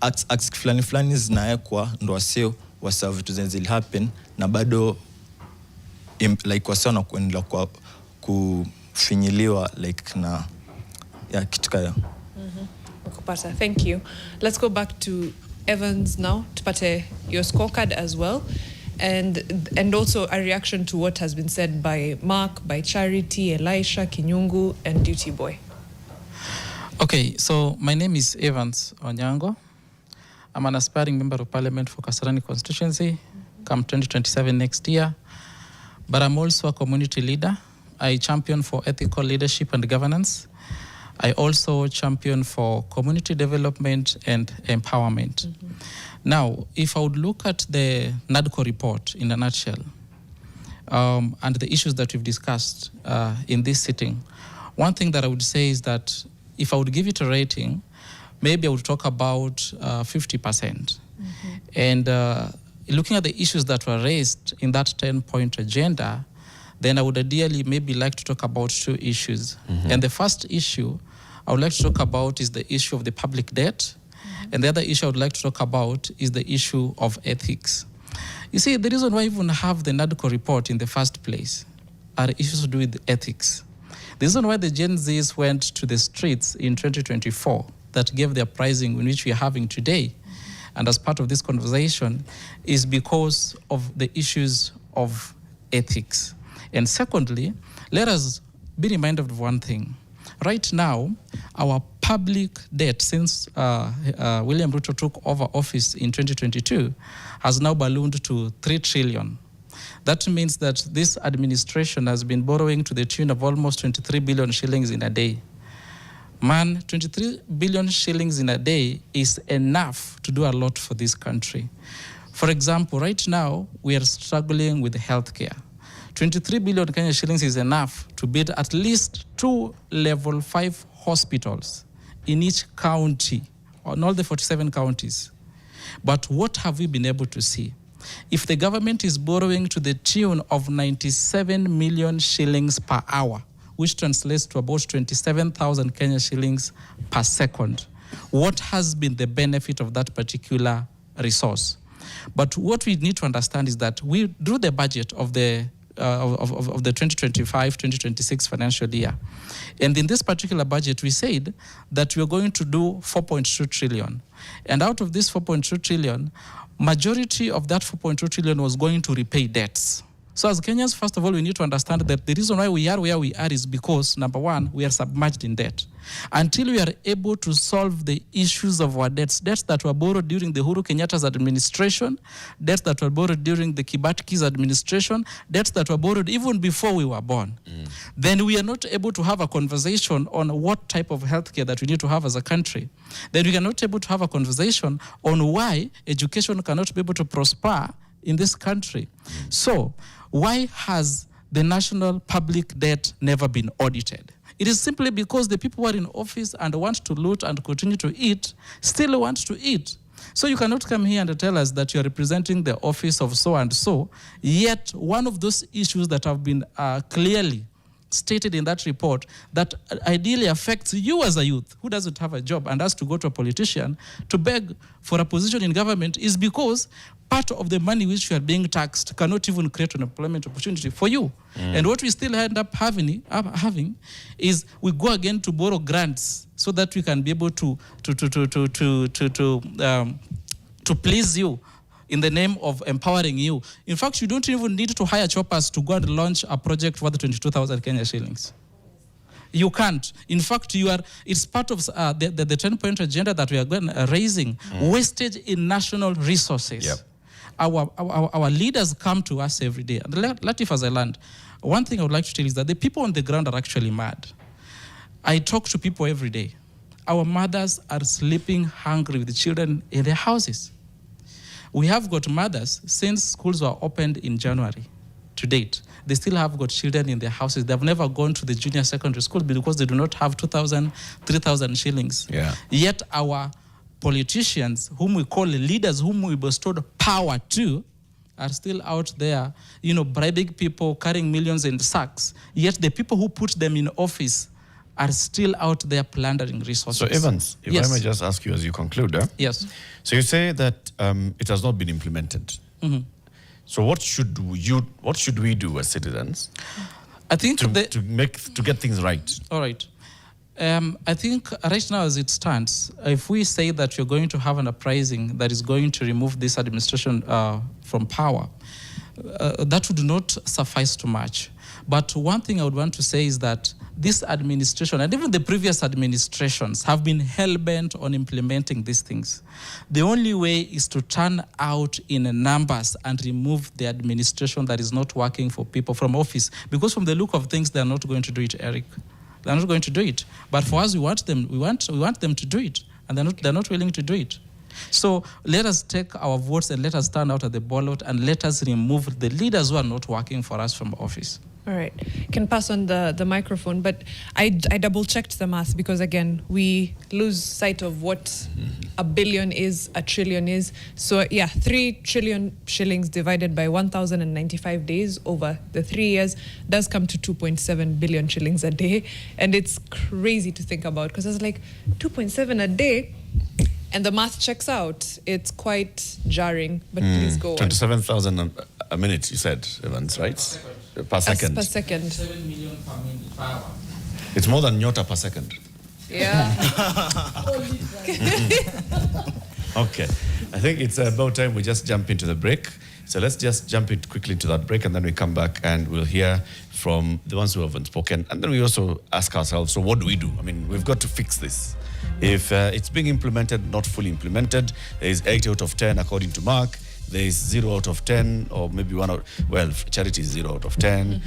[SPEAKER 8] acts fulani zinawekwa ndo wasahau vitu zenye zili happen na bado like wasao na kuendelea kwa kufinyiliwa like na kitu kaya.
[SPEAKER 1] Kupata. Thank you. Let's go back to Evans now tupate your scorecard as well, and also a reaction to what has been said by Mark, by Charity, Elisha, Kinyungu, and Duty Boy.
[SPEAKER 9] Okay, so my name is Evans Onyango. I'm an aspiring member of Parliament for Kasarani constituency, come 2027 next year. But I'm also a community leader. I champion for ethical leadership and governance. I also champion for community development and empowerment. Now, if I would look at the NADCO report in a nutshell, and the issues that we've discussed in this sitting, one thing that I would say is that if I would give it a rating, maybe I would talk about 50%. And looking at the issues that were raised in that 10-point agenda, then I would ideally maybe like to talk about 2 issues. And the first issue I would like to talk about is the issue of the public debt. And the other issue I would like to talk about is the issue of ethics. You see, the reason why we even have the NADCO report in the first place are issues to do with ethics. The reason why the Gen Zs went to the streets in 2024 that gave the uprising in which we are having today, and as part of this conversation, is because of the issues of ethics. And secondly, let us be reminded of one thing. Right now, our public debt, since William Ruto took over office in 2022, has now ballooned to 3 trillion. That means that this administration has been borrowing to the tune of almost 23 billion shillings in a day. Man, 23 billion shillings in a day is enough to do a lot for this country. For example, right now, we are struggling with healthcare. 23 billion Kenya shillings is enough to build at least 2 level 5 hospitals in each county, on all the 47 counties. But what have we been able to see? If the government is borrowing to the tune of 97 million shillings per hour, which translates to about 27,000 Kenya shillings per second, what has been the benefit of that particular resource? But what we need to understand is that we drew the budget of the 2025-2026 financial year. And in this particular budget, we said that we are going to do 4.2 trillion. And out of this 4.2 trillion, majority of that 4.2 trillion was going to repay debts. So as Kenyans, first of all, we need to understand that the reason why we are where we are is because, number one, we are submerged in debt. Until we are able to solve the issues of our debts that were borrowed during the Uhuru Kenyatta's administration, debts that were borrowed during the Kibati's administration, debts that were borrowed even before we were born, then we are not able to have a conversation on what type of healthcare that we need to have as a country. Then we are not able to have a conversation on why education cannot be able to prosper in this country. So, why has the national public debt never been audited? It is simply because the people who are in office and want to loot and continue to eat still want to eat. So you cannot come here and tell us that you are representing the office of so and so, yet one of those issues that have been clearly stated in that report that ideally affects you as a youth who doesn't have a job and has to go to a politician to beg for a position in government is because part of the money which you are being taxed cannot even create an employment opportunity for you. And what we still end up having is we go again to borrow grants so that we can be able to please you in the name of empowering you. In fact, you don't even need to hire choppers to go and launch a project worth 22,000 Kenya shillings. You can't. In fact, it's part of the 10-point agenda that we are raising, wastage in national resources.
[SPEAKER 2] Yep.
[SPEAKER 9] Our leaders come to us every day. And Latif, as I learned, one thing I would like to tell you is that the people on the ground are actually mad. I talk to people every day. Our mothers are sleeping hungry with the children in their houses. We have got mothers, since schools were opened in January to date, they still have got children in their houses. They've never gone to the junior secondary school because they do not have 2,000, 3,000 shillings.
[SPEAKER 2] Yeah.
[SPEAKER 9] Yet our politicians, whom we call leaders, whom we bestowed power to, are still out there, bribing people, carrying millions in sacks. Yet the people who put them in office are still out there plundering resources.
[SPEAKER 2] So Evans, if
[SPEAKER 9] yes.
[SPEAKER 2] I may just ask you as you conclude.
[SPEAKER 9] Yes.
[SPEAKER 2] So you say that it has not been implemented. So what should we do as citizens?
[SPEAKER 9] I think
[SPEAKER 2] to get things right?
[SPEAKER 9] All right. I think right now as it stands, if we say that you're going to have an uprising that is going to remove this administration from power, that would not suffice too much. But one thing I would want to say is that this administration and even the previous administrations have been hell-bent on implementing these things. The only way is to turn out in numbers and remove the administration that is not working for people from office. Because from the look of things, they're not going to do it, Eric. They're not going to do it. But for us, we want them to do it. And they're not willing to do it. So let us take our votes and let us stand out at the ballot and let us remove the leaders who are not working for us from office.
[SPEAKER 1] All right. Can pass on the microphone, but I double checked the math because again, we lose sight of what a billion is, a trillion is. So yeah, 3 trillion shillings divided by 1,095 days over the 3 years does come to 2.7 billion shillings a day. And it's crazy to think about because I was like, 2.7 a day? And the math checks out. It's quite jarring, but please go on.
[SPEAKER 2] 27,000 a minute, you said, Evans, right? Per second.
[SPEAKER 1] Per second.
[SPEAKER 9] 7 million per hour.
[SPEAKER 2] It's more than Nyota per second.
[SPEAKER 1] Yeah.
[SPEAKER 2] Okay. I think it's about time we just jump into the break. So let's just jump quickly into that break and then we come back and we'll hear from the ones who haven't spoken. And then we also ask ourselves, so what do we do? I mean, we've got to fix this. If it's being implemented, not fully implemented, there is 8 out of 10 according to Mark. There is 0 out of 10, or maybe Charity is 0 out of 10.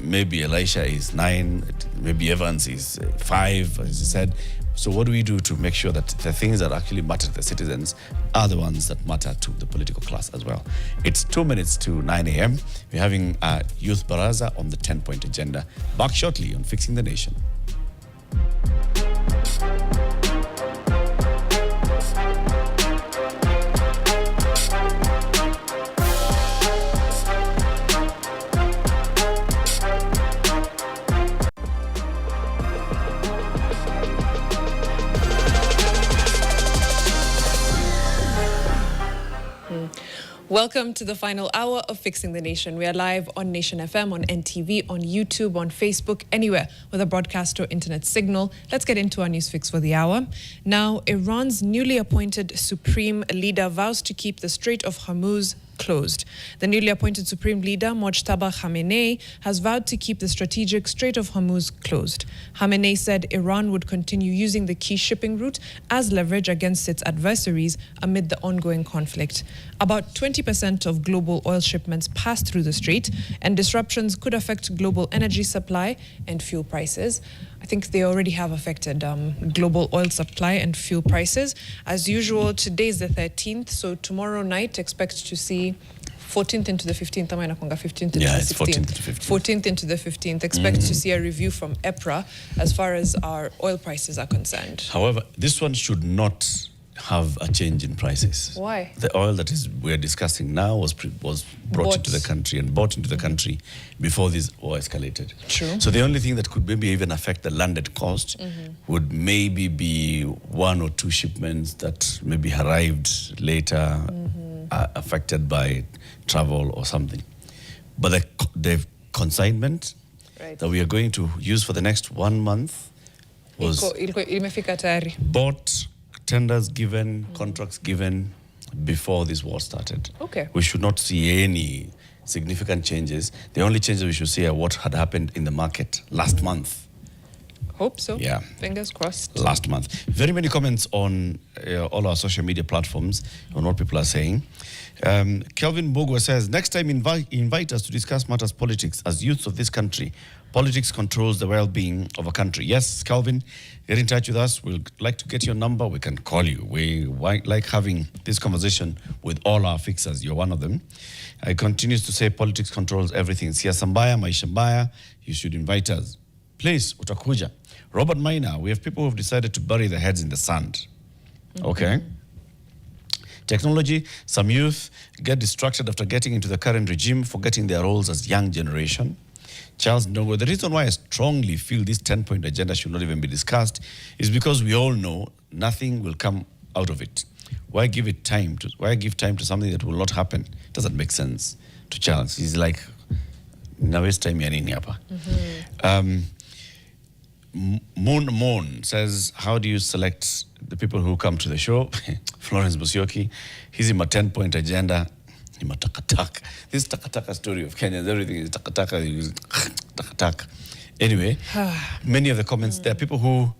[SPEAKER 2] Maybe Elisha is 9. Maybe Evans is 5, as you said. So what do we do to make sure that the things that actually matter to the citizens are the ones that matter to the political class as well? It's 2 minutes to 9 a.m. We're having a Youth Baraza on the 10-point agenda. Back shortly on Fixing the Nation.
[SPEAKER 1] Welcome to the final hour of Fixing the Nation. We are live on Nation FM, on NTV, on YouTube, on Facebook, anywhere with a broadcast or internet signal. Let's get into our news fix for the hour. Now, Iran's newly appointed supreme leader vows to keep the Strait of Hormuz closed. The newly appointed supreme leader, Mojtaba Khamenei, has vowed to keep the strategic Strait of Hormuz closed. Khamenei said Iran would continue using the key shipping route as leverage against its adversaries amid the ongoing conflict. About 20% of global oil shipments pass through the strait, and disruptions could affect global energy supply and fuel prices. I think they already have affected global oil supply and fuel prices. As usual, today is the 13th, so tomorrow night expect to see 14th into the 15th, 15th into the 16th.
[SPEAKER 2] 14th into 15th.
[SPEAKER 1] 14th into the 15th. Expect to see a review from EPRA as far as our oil prices are concerned.
[SPEAKER 2] However, this one should not have a change in prices.
[SPEAKER 1] Why?
[SPEAKER 2] The oil that we're discussing now was brought into the country and bought into the country before this war escalated.
[SPEAKER 1] True.
[SPEAKER 2] So the only thing that could maybe even affect the landed cost would maybe be 1 or 2 shipments that maybe arrived later, affected by travel or something. But the consignment that we are going to use for the next 1 month was
[SPEAKER 1] imefika tayari.
[SPEAKER 2] bought, tenders given, contracts given before this war started.
[SPEAKER 1] Okay.
[SPEAKER 2] We should not see any significant changes. The only changes we should see are what had happened in the market last month.
[SPEAKER 1] Hope so.
[SPEAKER 2] Yeah.
[SPEAKER 1] Fingers crossed.
[SPEAKER 2] Last month. Very many comments on all our social media platforms on what people are saying. Kelvin Bogwa says, next time invite us to discuss matters politics as youths of this country. Politics controls the well-being of a country. Yes, Calvin, get in touch with us. We'd like to get your number. We can call you. We like having this conversation with all our fixers. You're one of them. I continues to say politics controls everything. Siasa mbaya, maisha mbaya. You should invite us. Please, utakuja. Robert Maina, we have people who have decided to bury their heads in the sand. Okay. Technology, some youth get distracted after getting into the current regime, forgetting their roles as young generation. Charles Ndongo, the reason why I strongly feel this 10-point agenda should not even be discussed is because we all know nothing will come out of it. Why give time to something that will not happen? It doesn't make sense to Charles. He's like, na waste time ya nini hapa? Moon says, how do you select the people who come to the show? Florence Musyoki, he's in my 10-point agenda. Takataka. This takataka story of Kenya, everything is takataka. Takataka. Anyway, many of the comments, there are people who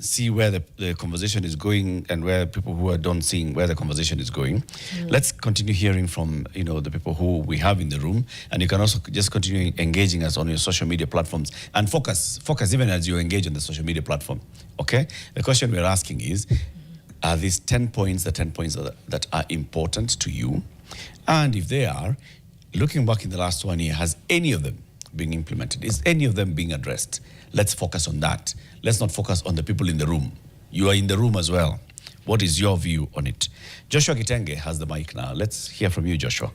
[SPEAKER 2] see where the conversation is going and where people who are done seeing where the conversation is going. Let's continue hearing from the people who we have in the room, and you can also just continue engaging us on your social media platforms and focus even as you engage on the social media platform. Okay, the question we're asking is, Are these 10 points the 10 points that are important to you? And if they are, looking back in the last 1 year, has any of them been implemented? Is any of them being addressed? Let's focus on that. Let's not focus on the people in the room. You are in the room as well. What is your view on it? Joshua Gitenge has the mic now. Let's hear from you, Joshua.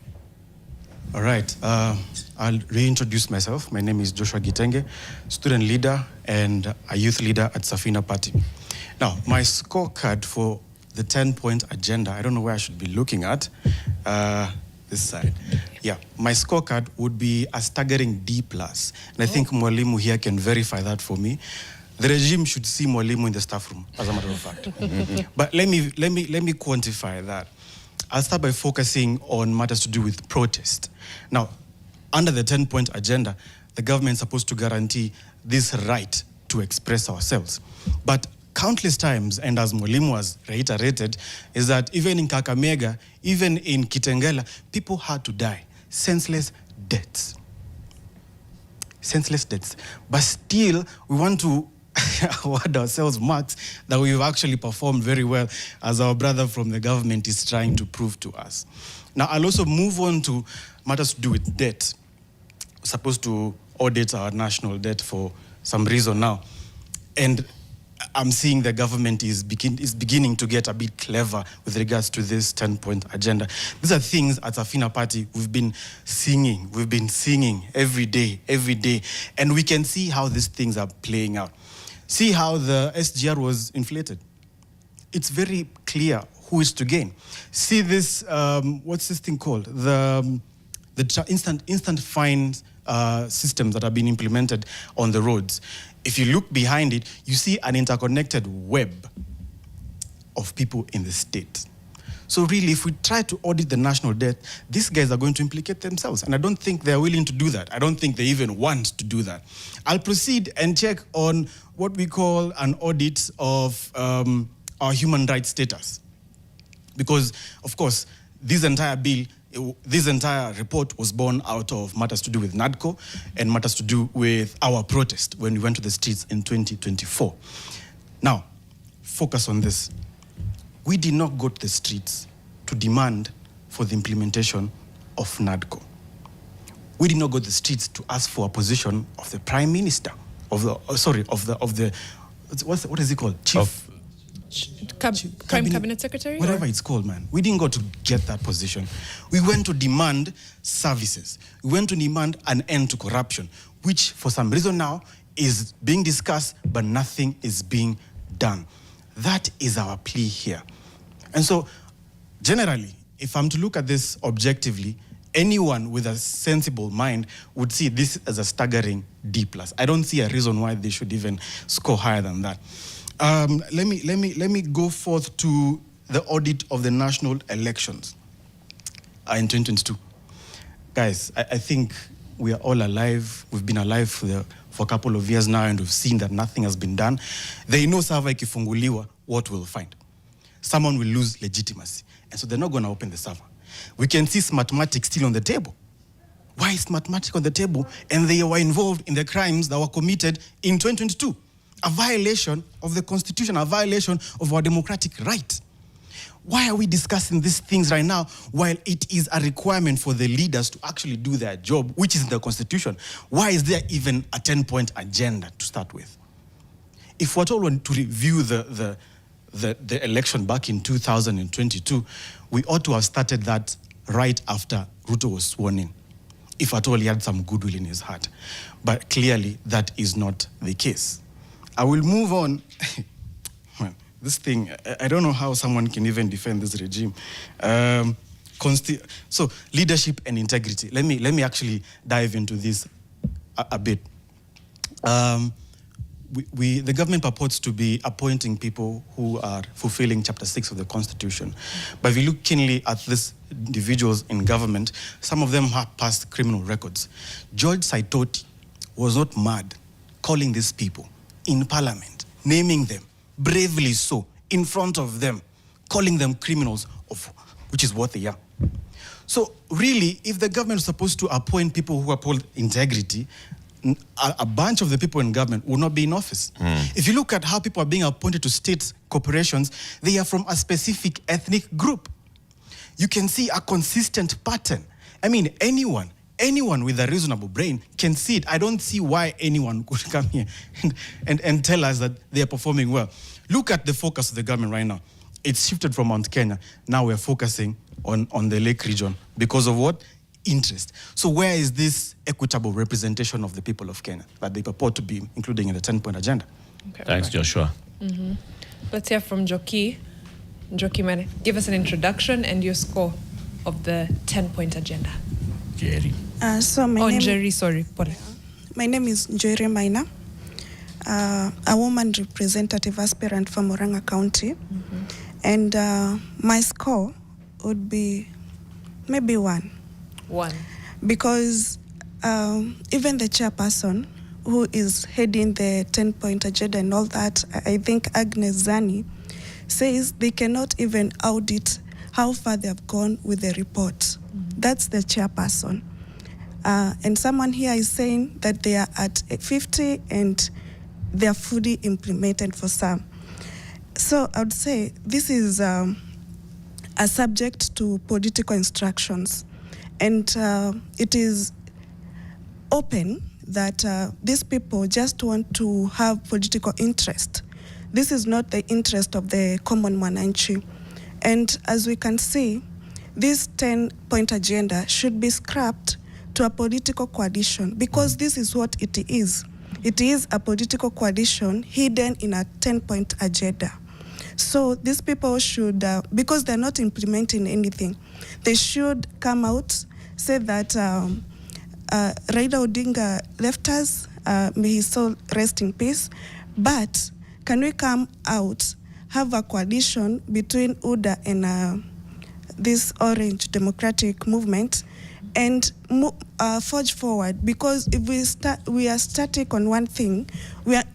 [SPEAKER 10] All right. I'll reintroduce myself. My name is Joshua Gitenge, student leader and a youth leader at Safina Party. Now, my scorecard for the 10-point agenda, I don't know where I should be looking at. This side. Yeah, my scorecard would be a staggering D+. And I think Mwalimu here can verify that for me. The regime should see Mwalimu in the staff room, as a matter of fact. But let me quantify that. I'll start by focusing on matters to do with protest. Now, under the 10-point agenda, the government is supposed to guarantee this right to express ourselves. But countless times, and as Mwalimu has reiterated, is that even in Kakamega, even in Kitengela, people had to die. Senseless deaths. Senseless deaths. But still, we want to award ourselves marks that we've actually performed very well, as our brother from the government is trying to prove to us. Now, I'll also move on to matters to do with debt. We're supposed to audit our national debt for some reason now. And I'm seeing the government is beginning to get a bit clever with regards to this 10-point agenda. These are things at Safina Party we've been singing every day. And we can see how these things are playing out. See how the SGR was inflated. It's very clear who is to gain. See this, what's this thing called? The instant fine systems that have been implemented on the roads. If you look behind it, you see an interconnected web of people in the state. So really, if we try to audit the national debt, these guys are going to implicate themselves. And I don't think they're willing to do that. I don't think they even want to do that. I'll proceed and check on what we call an audit of our human rights status. Because, of course, this entire report was born out of matters to do with NADCO and matters to do with our protest when we went to the streets in 2024. Now, focus on this. We did not go to the streets to demand for the implementation of NADCO. We did not go to the streets to ask for a position of the Prime Minister, what is it called?
[SPEAKER 1] Cabinet Secretary?
[SPEAKER 10] Whatever it's called, man. We didn't go to get that position. We went to demand services. We went to demand an end to corruption, which for some reason now is being discussed, but nothing is being done. That is our plea here. And so, generally, if I'm to look at this objectively, anyone with a sensible mind would see this as a staggering D+. I don't see a reason why they should even score higher than that. Let me go forth to the audit of the national elections in 2022. Guys, I think we are all alive. We've been alive for a couple of years now, and we've seen that nothing has been done. They know server ikifunguliwa, what we'll find. Someone will lose legitimacy. And so they're not going to open the server. We can see Smartmatic still on the table. Why is Smartmatic on the table? And they were involved in the crimes that were committed in 2022. A violation of the Constitution, a violation of our democratic right. Why are we discussing these things right now while it is a requirement for the leaders to actually do their job, which is in the Constitution? Why is there even a 10-point agenda to start with? If we're told to review the election back in 2022, we ought to have started that right after Ruto was sworn in, if at all he had some goodwill in his heart. But clearly, that is not the case. I will move on. Man, this thing, I don't know how someone can even defend this regime. So, leadership and integrity. Let me actually dive into this a bit. The government purports to be appointing people who are fulfilling Chapter 6 of the Constitution. But if you look keenly at these individuals in government, some of them have past criminal records. George Saitoti was not mad calling these people in Parliament, naming them, bravely so, in front of them, calling them criminals, which is what they are. So really, if the government is supposed to appoint people who uphold integrity, a bunch of the people in government will not be in office. If you look at how people are being appointed to state corporations, they are from a specific ethnic group. You can see a consistent pattern. I mean, anyone with a reasonable brain can see it. I don't see why anyone could come here and tell us that they are performing well. Look at the focus of the government right now. It's shifted from Mount Kenya. Now we're focusing on the Lake region because of what? Interest. So where is this equitable representation of the people of Kenya that they purport to be including in the 10-point agenda?
[SPEAKER 2] Okay. Thanks, Joshua.
[SPEAKER 1] Let's hear from Njoki. Njoki Mane, give us an introduction and your score of the 10-point agenda.
[SPEAKER 2] Jerry.
[SPEAKER 11] My name is Jerry Maina, a woman representative aspirant from Murang'a County. And my score would be maybe 1.
[SPEAKER 1] 1.
[SPEAKER 11] Because even the chairperson who is heading the 10-point agenda and all that, I think Agnes Zani, says they cannot even audit how far they have gone with the report. That's the chairperson. And someone here is saying that they are at 50 and they are fully implemented for some. So I would say this is a subject to political instructions. And it is open that these people just want to have political interest. This is not the interest of the common mwananchi. And as we can see, this 10-point agenda should be scrapped to a political coalition because this is what it is. It is a political coalition hidden in a 10-point agenda. So these people should, because they're not implementing anything, they should come out, say that Raila Odinga left us, may his soul rest in peace, but can we come out, have a coalition between UDA and this Orange Democratic Movement and forge forward? Because if we are static on one thing,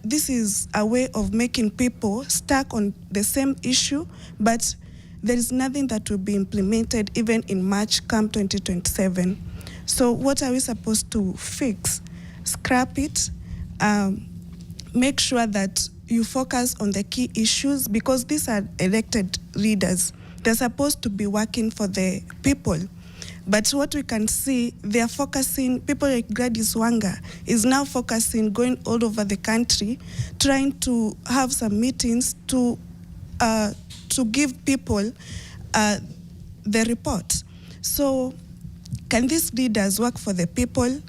[SPEAKER 11] this is a way of making people stuck on the same issue, but there is nothing that will be implemented even in March come 2027. So what are we supposed to fix? Scrap it, make sure that you focus on the key issues because these are elected leaders. They're supposed to be working for the people. But what we can see, they are focusing, people like Gladys Wanga is now focusing, going all over the country, trying to have some meetings to give people the report. So can these leaders work for the people,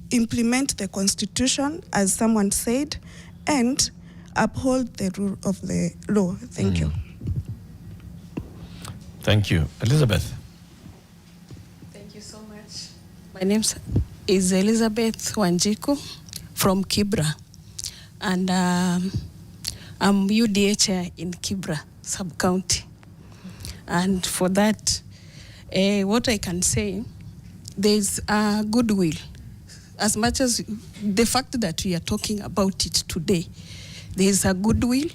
[SPEAKER 11] implement the constitution, as someone said, and uphold the rule of the law? Thank you.
[SPEAKER 2] Thank you. Elizabeth.
[SPEAKER 12] Thank you so much. My name is Elizabeth Wanjiku from Kibra. And I'm UDA chair in Kibra sub-county. And for that, what I can say, there's a goodwill. As much as the fact that we are talking about it today, there's a goodwill,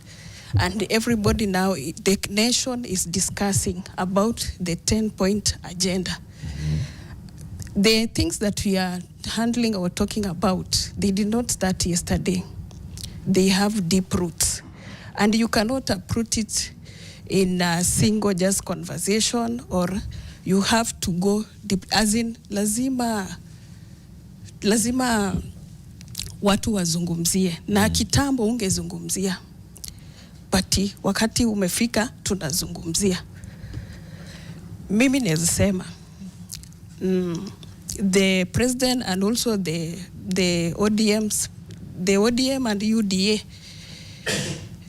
[SPEAKER 12] and everybody now, the nation is discussing about the 10-point agenda. The things that we are handling or talking about, they did not start yesterday. They have deep roots. And you cannot uproot it in a single just conversation, or you have to go deep, as in lazima watu wazungumzie. Na kitambo ungezungumzia. But wakati umefika tunazungumzia. Mimi naweza sema the president and also the ODMs, the ODM and UDA,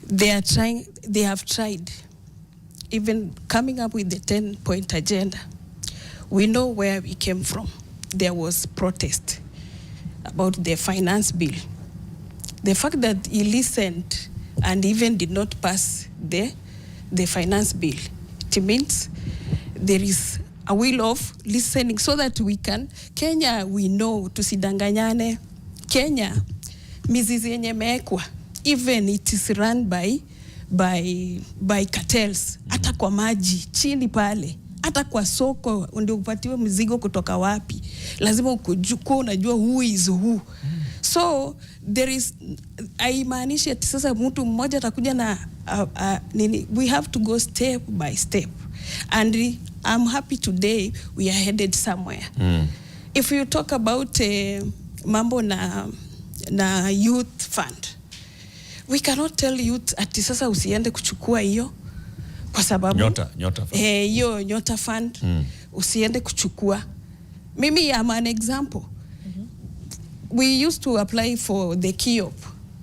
[SPEAKER 12] they have tried even coming up with the 10-point agenda. We know where we came from. There was protest about the finance bill. The fact that he listened and even did not pass the finance bill, it means there is a will of listening so that we can, Kenya, we know, tusidanganyane, Kenya, mizizi yenye mekwa, even it is run by cartels, hata kwa maji, chini pale, hata kwa soko ndio upatiwe mzigo kutoka wapi, lazima ukujua, unajua who is who. So there is, haimaanishi ati sasa mtu mmoja atakuja na nini. We have to go step by step, and I'm happy today we are headed somewhere. If you talk about mambo na youth fund, we cannot tell youth ati sasa usiende kuchukua hiyo kwa sababu
[SPEAKER 2] nyota fund.
[SPEAKER 12] Hiyo nyota fund usiende kuchukua. Mimi am an example. We used to apply for the KIOP.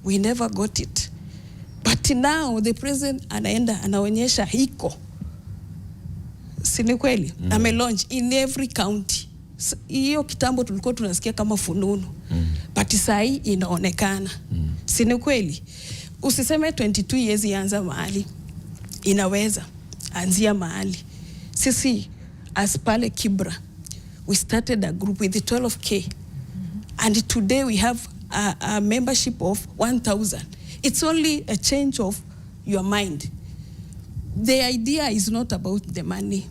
[SPEAKER 12] We never got it. But now the president anaenda anaonyesha hiko. Sini kweli? Ame-launch in every county. Hiyo kitambo tulikuwa tunasikia kama fununu. But sai inaonekana. Sini kweli? Usiseme 22 years ianza mahali. Inaweza anzia mahali. Sisi as pale Kibra, we started a group with the 12K. And today we have a membership of 1,000. It's only a change of your mind. The idea is not about the money.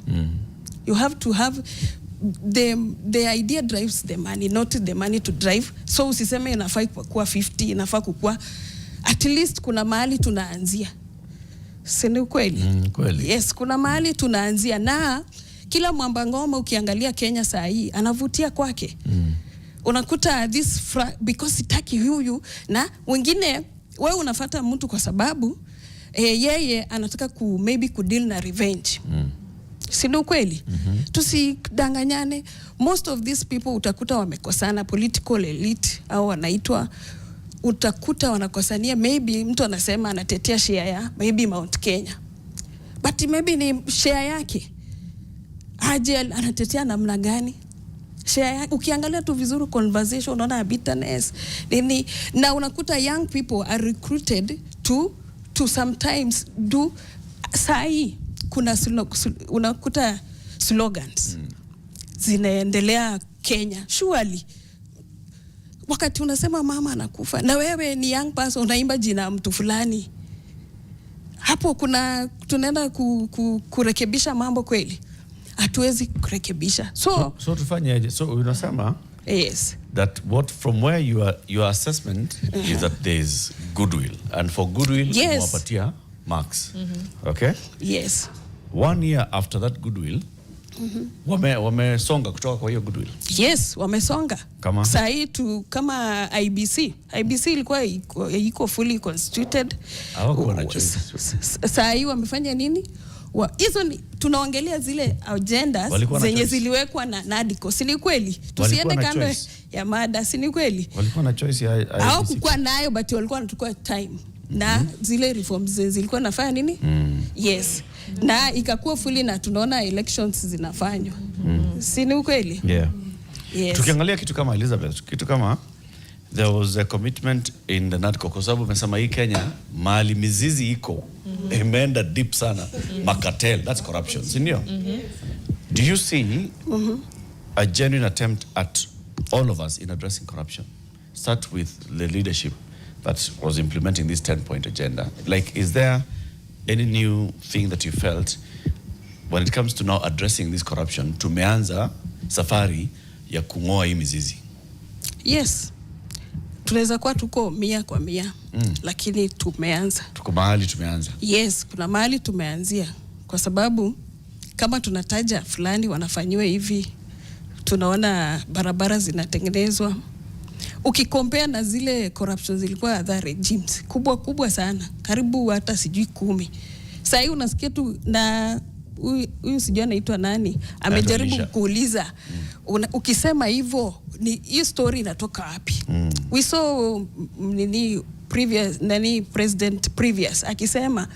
[SPEAKER 12] You have to have the idea drives the money, not the money to drive. So usiseme inafaa kuwa 50, inafaa kuwa at least kuna mahali tunaanzia. Sini kweli?
[SPEAKER 2] Kweli.
[SPEAKER 12] Yes, kuna mahali tunaanzia, na kila mwamba ngoma ukiangalia Kenya saa hii anavutia kwake. Unakuta this because sitaki huyu, na wengine wewe unafuata mtu kwa sababu yeye anataka maybe kudeal na revenge. Sio kweli? Tusidanganyane. Most of these people utakuta wamekosana, political elite au wanaitwa, utakuta wanakosania, maybe mtu anasema anatetea share ya maybe Mount Kenya, but maybe ni share yake. Aje anatetea namna gani? Share, ukiangalia tu vizuri conversation unaona bitterness nini, na unakuta young people are recruited to sometimes do sai. Kuna unakuta slogans zinaendelea Kenya. Surely wakati unasema mama anakufa na wewe ni young person unaimba jina mtu fulani, hapo tunaenda kurekebisha mambo kweli? Hatuwezi kurekebisha. So
[SPEAKER 2] tufanye, so unasema
[SPEAKER 12] yes,
[SPEAKER 2] that from where your assessment is that there is goodwill, and for goodwill umewapatia marks. Okay?
[SPEAKER 12] Yes.
[SPEAKER 2] 1 year after that goodwill, wamesonga kutoka kwa hiyo goodwill.
[SPEAKER 12] Yes, wamesonga.
[SPEAKER 2] Kama
[SPEAKER 12] sahi tu kama IBC ilikuwa iko fully constituted.
[SPEAKER 2] Hawakuwa na choice.
[SPEAKER 12] Sahi wamefanya nini? Hizo tunaongelea zile agenda zenye ziliwekwa na NADCO. Si ni kweli? Tusiende kando ya mada. Si ni kweli?
[SPEAKER 2] Walikuwa na choice ya IBC.
[SPEAKER 12] Hawakuwa nayo, but walikuwa wanachukua time. Na zile reforms zilikuwa nafanya nini? Yes. Na ikakuwa fully, na tunaona elections zinafanywa. Si ni ukweli?
[SPEAKER 2] Yeah.
[SPEAKER 12] Yes.
[SPEAKER 2] Tukiangalia kitu kama Elizabeth, kitu kama there was a commitment in the NADCO, kwa sababu umesema hii Kenya mali mizizi iko imeenda deep sana. Makatel, that's corruption, si ndio? Do you see a genuine attempt at all of us in addressing corruption? Start with the leadership that was implementing this 10-point agenda. Like, is there any new thing that you felt when it comes to now addressing this corruption? Tumeanza safari ya kungoa hii mizizi.
[SPEAKER 12] Yes. Tunaweza kuwa tuko 100%, lakini tumeanza.
[SPEAKER 2] Tuko mahali tumeanza.
[SPEAKER 12] Yes, kuna mahali tumeanzia. Kwa sababu kama tunataja fulani wanafanyiwa hivi, tunaona barabara zinatengenezwa. Ukikompea na zile corruption zilikuwa other regimes kubwa sana, karibu hata sijui 10. Sasa hii unasikia tu, na huyu sijui anaitwa nani amejaribu kuuliza ukisema hivyo ni hii story inatoka wapi? We saw president previous akisema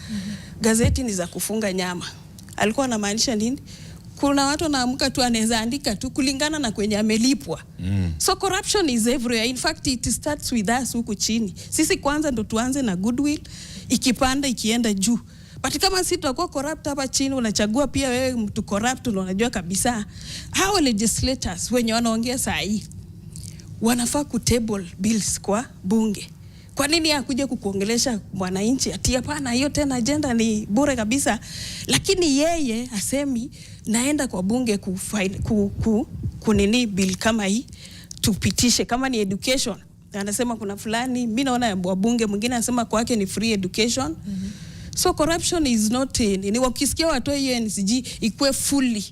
[SPEAKER 12] gazeti ni za kufunga nyama. Alikuwa anamaanisha nini? Kuna watu wanaamka tu anaweza andika tu kulingana na kwenye amelipwa. So corruption is everywhere. In fact, it starts with us huku chini. Sisi kwanza ndo tuanze na goodwill, ikipanda ikienda juu. But kama sisi tutakuwa corrupt hapa chini, unachagua pia wewe mtu corrupt, unajua kabisa hao legislators wenye wanaongea saa hii wanafaa kutable bills kwa bunge. Kwa nini akuje kukuongelesha mwananchi ati hapana, hiyo tena agenda ni bure kabisa? Lakini yeye asemi naenda kwa bunge kunini bill kama hii tupitishe, kama ni education anasema kuna fulani, mimi naona wabunge mwingine anasema kwake ni free education. So corruption is not ni wakisikia watu hiyo NCG ikue fully.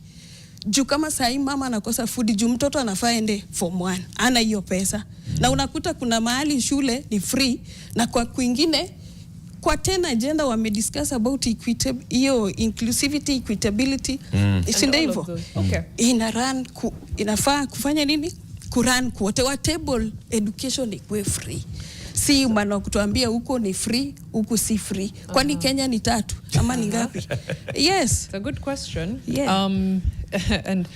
[SPEAKER 12] Juu kama sahi mama anakosa food juu mtoto anafaa ende form 1 ana hiyo pesa, na unakuta kuna mahali shule ni free, na kwa kwingine kwa tena agenda wamediscuss about hiyo inclusivity, equitability, isinde hivyo.
[SPEAKER 1] Okay.
[SPEAKER 12] Inafaa kufanya nini? Kuran table education ikue free. Si maana kutuambia huko ni free, huko si free. Kwani Kenya ni 3 ama ni ngapi? Yes.
[SPEAKER 1] It's a good question.
[SPEAKER 12] Yeah.
[SPEAKER 1] And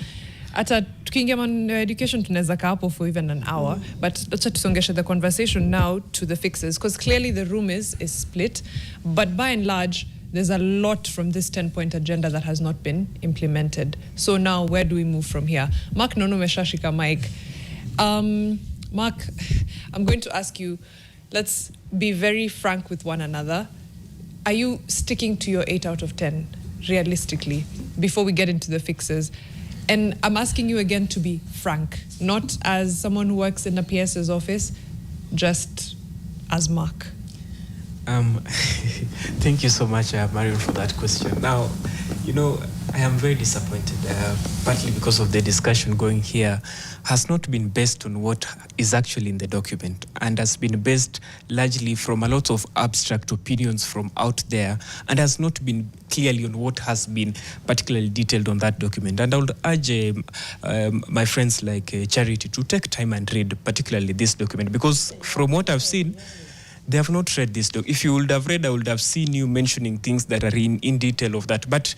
[SPEAKER 1] ata tukiingia on education tunaweza kaa hapo for even an hour, but let's tusongeshe the conversation now to the fixes, because clearly the room is split, but by and large there's a lot from this 10-point agenda that has not been implemented. So now where do we move from here? Mark Nono Meshashika Mike. Mark, I'm going to ask you, let's be very frank with one another. Are you sticking to your 8 out of 10 realistically before we get into the fixes? And I'm asking you again to be frank, not as someone who works in a PS's office, just as Mark.
[SPEAKER 3] Thank you so much, Marion, for that question. Now, you know, I am very disappointed, partly because of the discussion going here has not been based on what is actually in the document, and has been based largely from a lot of abstract opinions from out there, and has not been clearly on what has been particularly detailed on that document. And I would urge my friends like Charity to take time and read particularly this document, because from what I've seen, they have not read this doc. If you would have read, I would have seen you mentioning things that are in detail of that. But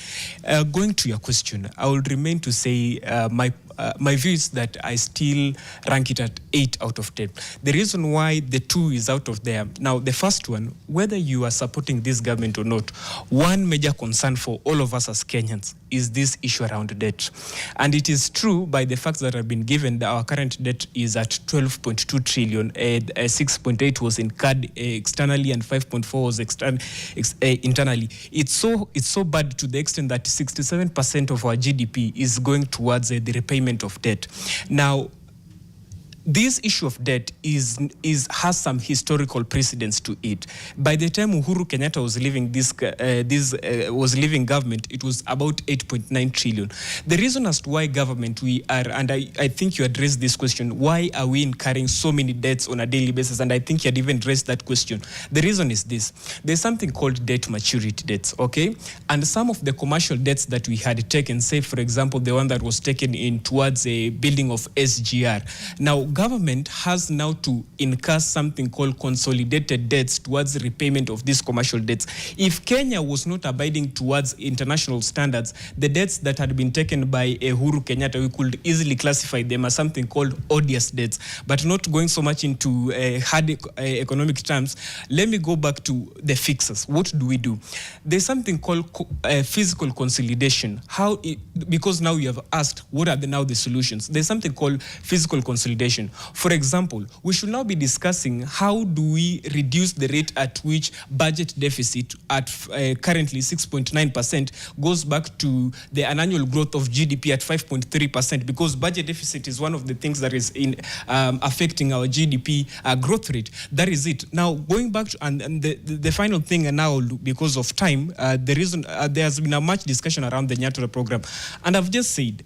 [SPEAKER 3] going to your question, I will remain to say my view is that I still rank it at 8 out of 10. The reason why the 2 is out of there. Now, the first one, whether you are supporting this government or not, one major concern for all of us as Kenyans is this issue around debt. And it is true by the facts that have been given that our current debt is at 12.2 trillion, 6.8 was incurred externally and 5.4 was internally. It's so bad to the extent that 67% of our GDP is going towards the repayment of debt. Now, this issue of debt has some historical precedence to it. By the time Uhuru Kenyatta was leaving government, it was about 8.9 trillion. The reason as to why government we are, and I think you addressed this question, why are we incurring so many debts on a daily basis? And I think you had even raised that question. The reason is this: there's something called debt maturity debts, okay? And some of the commercial debts that we had taken, say for example, the one that was taken in towards a building of SGR. Now, government has now to incur something called consolidated debts towards the repayment of these commercial debts. If Kenya was not abiding towards international standards, the debts that had been taken by Uhuru Kenyatta, we could easily classify them as something called odious debts. But not going so much into hard economic terms, let me go back to the fixes. What do we do? There's something called physical consolidation. Because now you have asked, what are now the solutions? There's something called physical consolidation. For example, we should now be discussing how do we reduce the rate at which budget deficit at currently 6.9% goes back to the annual growth of GDP at 5.3%, because budget deficit is one of the things that is affecting our GDP growth rate. That is it. Now, going back to, and the final thing, and now because of time, the reason there has been a much discussion around the Nyatura program, and I've just said,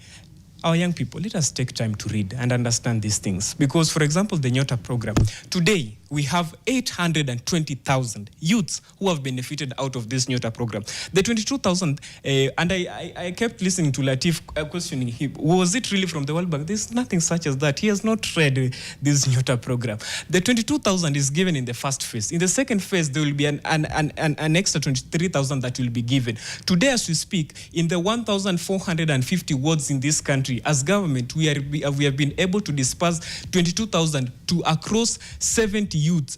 [SPEAKER 3] our young people, let us take time to read and understand these things. Because, for example, the Nyota program, today we have 820,000 youths who have benefited out of this Nyota program. The 22,000, and I kept listening to Latif questioning him, was it really from the World Bank? There's nothing such as that. He has not read this Nyota program. The 22,000 is given in the first phase. In the second phase, there will be an extra 23,000 that will be given. Today, as we speak, in the 1,450 wards in this country, as government, we have been able to disperse 22,000 to across 70 youths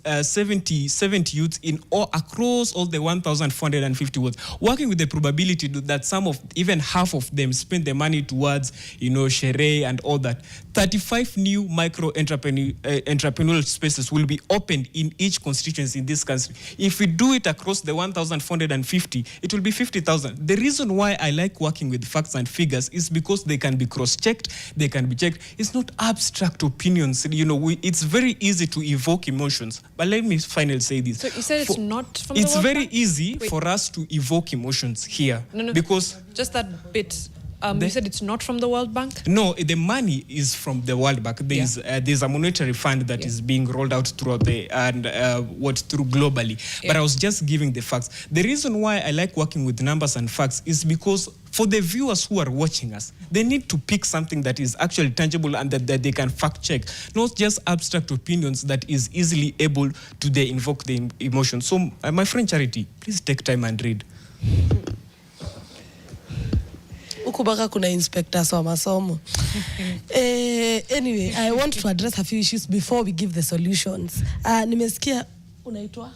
[SPEAKER 3] in all across all the 1,450 wards, working with the probability that some of even half of them spend the money towards shere and all that. 35 new micro entrepreneurial spaces will be opened in each constituency in this country. If we do it across the 1,450, it will be 50,000. The reason why I like working with facts and figures is because they can be cross-checked, they can be checked. It's not abstract opinions. It's very easy to evoke emotions. But let me finally say this.
[SPEAKER 1] So you said it's not from
[SPEAKER 3] It's
[SPEAKER 1] the World
[SPEAKER 3] very
[SPEAKER 1] Bank?
[SPEAKER 3] easy
[SPEAKER 1] Wait.
[SPEAKER 3] for us to evoke emotions here.
[SPEAKER 1] No,
[SPEAKER 3] because
[SPEAKER 1] just that bit. You said it's not from the World Bank?
[SPEAKER 3] No, the money is from the World Bank. There's a monetary fund that is being rolled out throughout through globally.
[SPEAKER 1] Yeah.
[SPEAKER 3] But I was just giving the facts. The reason why I like working with numbers and facts is because for the viewers who are watching us, they need to pick something that is actually tangible and that they can fact check, not just abstract opinions that is easily able to invoke the emotion. So my friend Charity, please take time and read.
[SPEAKER 4] Ukubaka kuna inspectors wa masomo. Anyway, I want to address a few issues before we give the solutions. Nimesikia unaitwa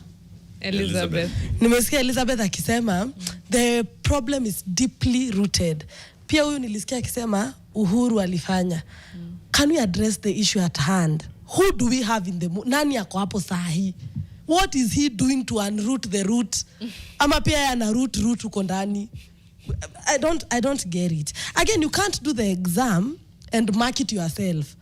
[SPEAKER 1] Elizabeth.
[SPEAKER 4] Nimesikia Elizabeth akisema the problem is deeply rooted. Pia huyu nilisikia akisema Uhuru alifanya. Can we address the issue at hand? Who do we have in the nani ako hapo sahi? What is he doing to unroot the root? Ama pia ana root uko ndani. I don't get it. Again, you can't do the exam and mark it yourself.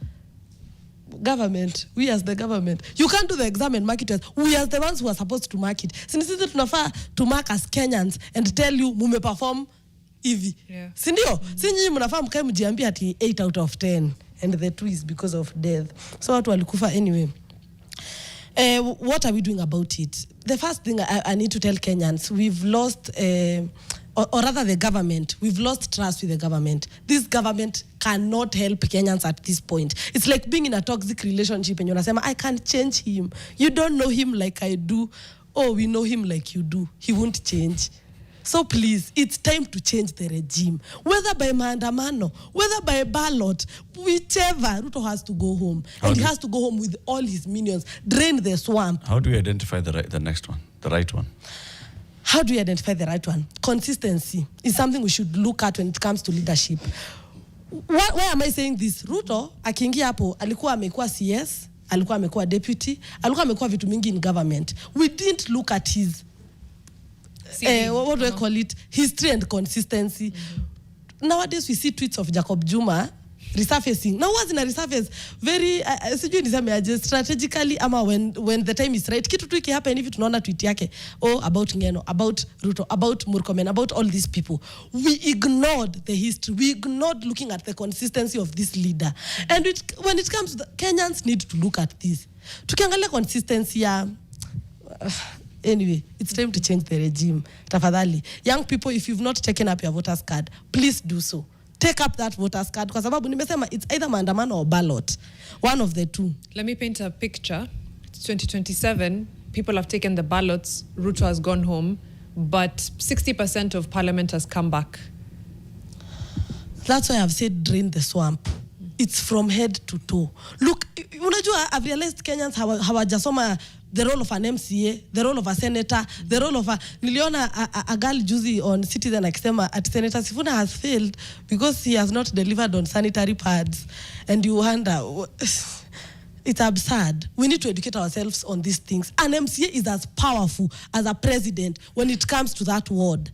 [SPEAKER 4] Government, we as the government, you can't do the exam and mark it yourself. We as the ones who are supposed to mark it. Since tunafaa to mark as Kenyans and tell you mume perform hivi.
[SPEAKER 1] Yeah.
[SPEAKER 4] Sindio? Sinyi mnafaa mkae mjiambia ati 8 out of 10 and the 2 is because of death. So watu walikufa anyway. What are we doing about it? The first thing I need to tell Kenyans, we've lost or rather the government, we've lost trust with the government. This government cannot help Kenyans at this point. It's like being in a toxic relationship and you're saying, I can't change him. You don't know him like I do. Oh, we know him like you do. He won't change. So please, it's time to change the regime. Whether by maandamano, whether by ballot, whichever, Ruto has to go home. And he has to go home with all his minions, drain the swamp.
[SPEAKER 2] How do we identify the next one, the right one?
[SPEAKER 4] How do we identify the right one? Consistency is something we should look at when it comes to leadership. Why am I saying this? Ruto, akiingia hapo, alikuwa amekuwa CS, alikuwa amekuwa deputy, alikuwa amekuwa vitu mingi in government. We didn't look at his, what do I call it? History and consistency. Nowadays we see tweets of Jacob Juma resurfacing. Now what's in a resurface? Very, sijui niseme strategically ama when the time is right. Kitu tu ikihappen hivi tunaona tweet yake. Oh, about Ngeno, about Ruto, about Murkomen, about all these people. We ignored the history. We ignored looking at the consistency of this leader. And when it comes to Kenyans need to look at this. Tukiangalia consistency ya... Anyway, it's time to change the regime. Tafadhali. Young people, if you've not taken up your voters card, please do so. Take up that voters card. Kwa sababu nimesema it's either maandamano or ballot. One of the two.
[SPEAKER 1] Let me paint a picture. It's 2027. People have taken the ballots. Ruto has gone home. But 60% of parliament has come back.
[SPEAKER 4] That's why I've said drain the swamp. It's from head to toe. Look, unajua, I've realized Kenyans hawajasoma the role of an MCA, the role of a senator, the role of a... Niliona a girl juzi on Citizen akisema at Senator Sifuna has failed because he has not delivered on sanitary pads. And you wonder... It's absurd. We need to educate ourselves on these things. An MCA is as powerful as a president when it comes to that word.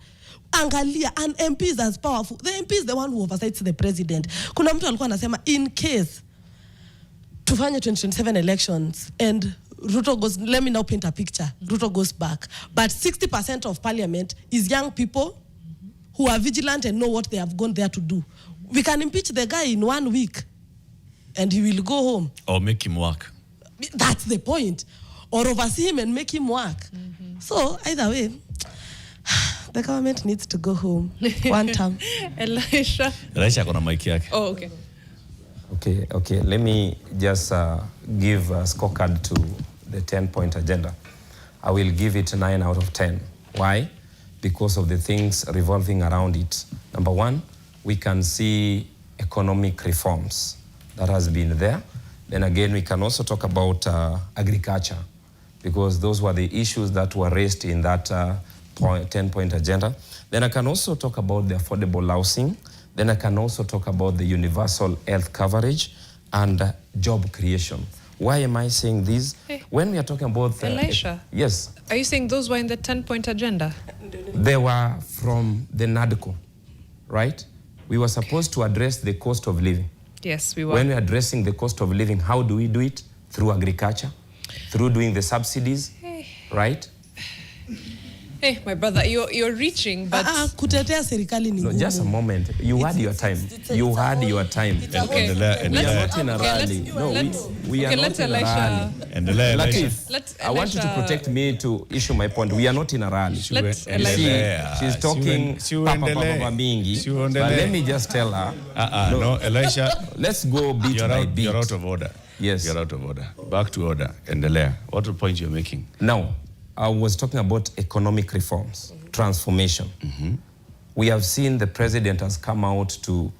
[SPEAKER 4] Angalia, an MP is as powerful. The MP is the one who oversees the president. Kuna mtu alikuwa anasema, in case tufanye 2027 elections and Ruto goes, let me now paint a picture. Ruto goes back. But 60% of parliament is young people who are vigilant and know what they have gone there to do. We can impeach the guy in 1 week and he will go home.
[SPEAKER 2] Or make him work.
[SPEAKER 4] That's the point. Or oversee him and make him work. So, either way, the government needs to go home. One time.
[SPEAKER 1] Elisha
[SPEAKER 2] kona mic yake.
[SPEAKER 1] Oh, okay.
[SPEAKER 5] Okay. Let me just give a scorecard to the 10-point agenda. I will give it 9 out of 10. Why? Because of the things revolving around it. Number one, we can see economic reforms that has been there. Then again, we can also talk about agriculture, because those were the issues that were raised in that 10-point agenda. Then I can also talk about the affordable housing. Then I can also talk about the universal health coverage and job creation. Why am I saying this?
[SPEAKER 1] Hey.
[SPEAKER 5] When we are talking about...
[SPEAKER 1] Elisha?
[SPEAKER 5] Yes.
[SPEAKER 1] Are you saying those were in the 10-point agenda?
[SPEAKER 5] They were from the NADCO, right? We were supposed to address the cost of living.
[SPEAKER 1] Yes, we were.
[SPEAKER 5] When we're addressing the cost of living, how do we do it? Through agriculture, through doing the subsidies, right?
[SPEAKER 1] Hey, my brother, you're reaching, but...
[SPEAKER 4] kutetea serikali ni
[SPEAKER 5] No, just a moment. You had your time. You had your time.
[SPEAKER 1] Okay.
[SPEAKER 5] We are not in a rally. No, we are not in a rally.
[SPEAKER 1] Latif,
[SPEAKER 5] I want you to protect me to issue my point. We are not in a rally. She's talking papa mingi. But let me just tell her.
[SPEAKER 2] No, Elisha.
[SPEAKER 5] Let's go beat by beat.
[SPEAKER 2] You're out of order.
[SPEAKER 5] Yes.
[SPEAKER 2] You're out of order. Back to order. Endelea. What the point you're making?
[SPEAKER 5] Now, I was talking about economic reforms, transformation. We have seen the president has come out to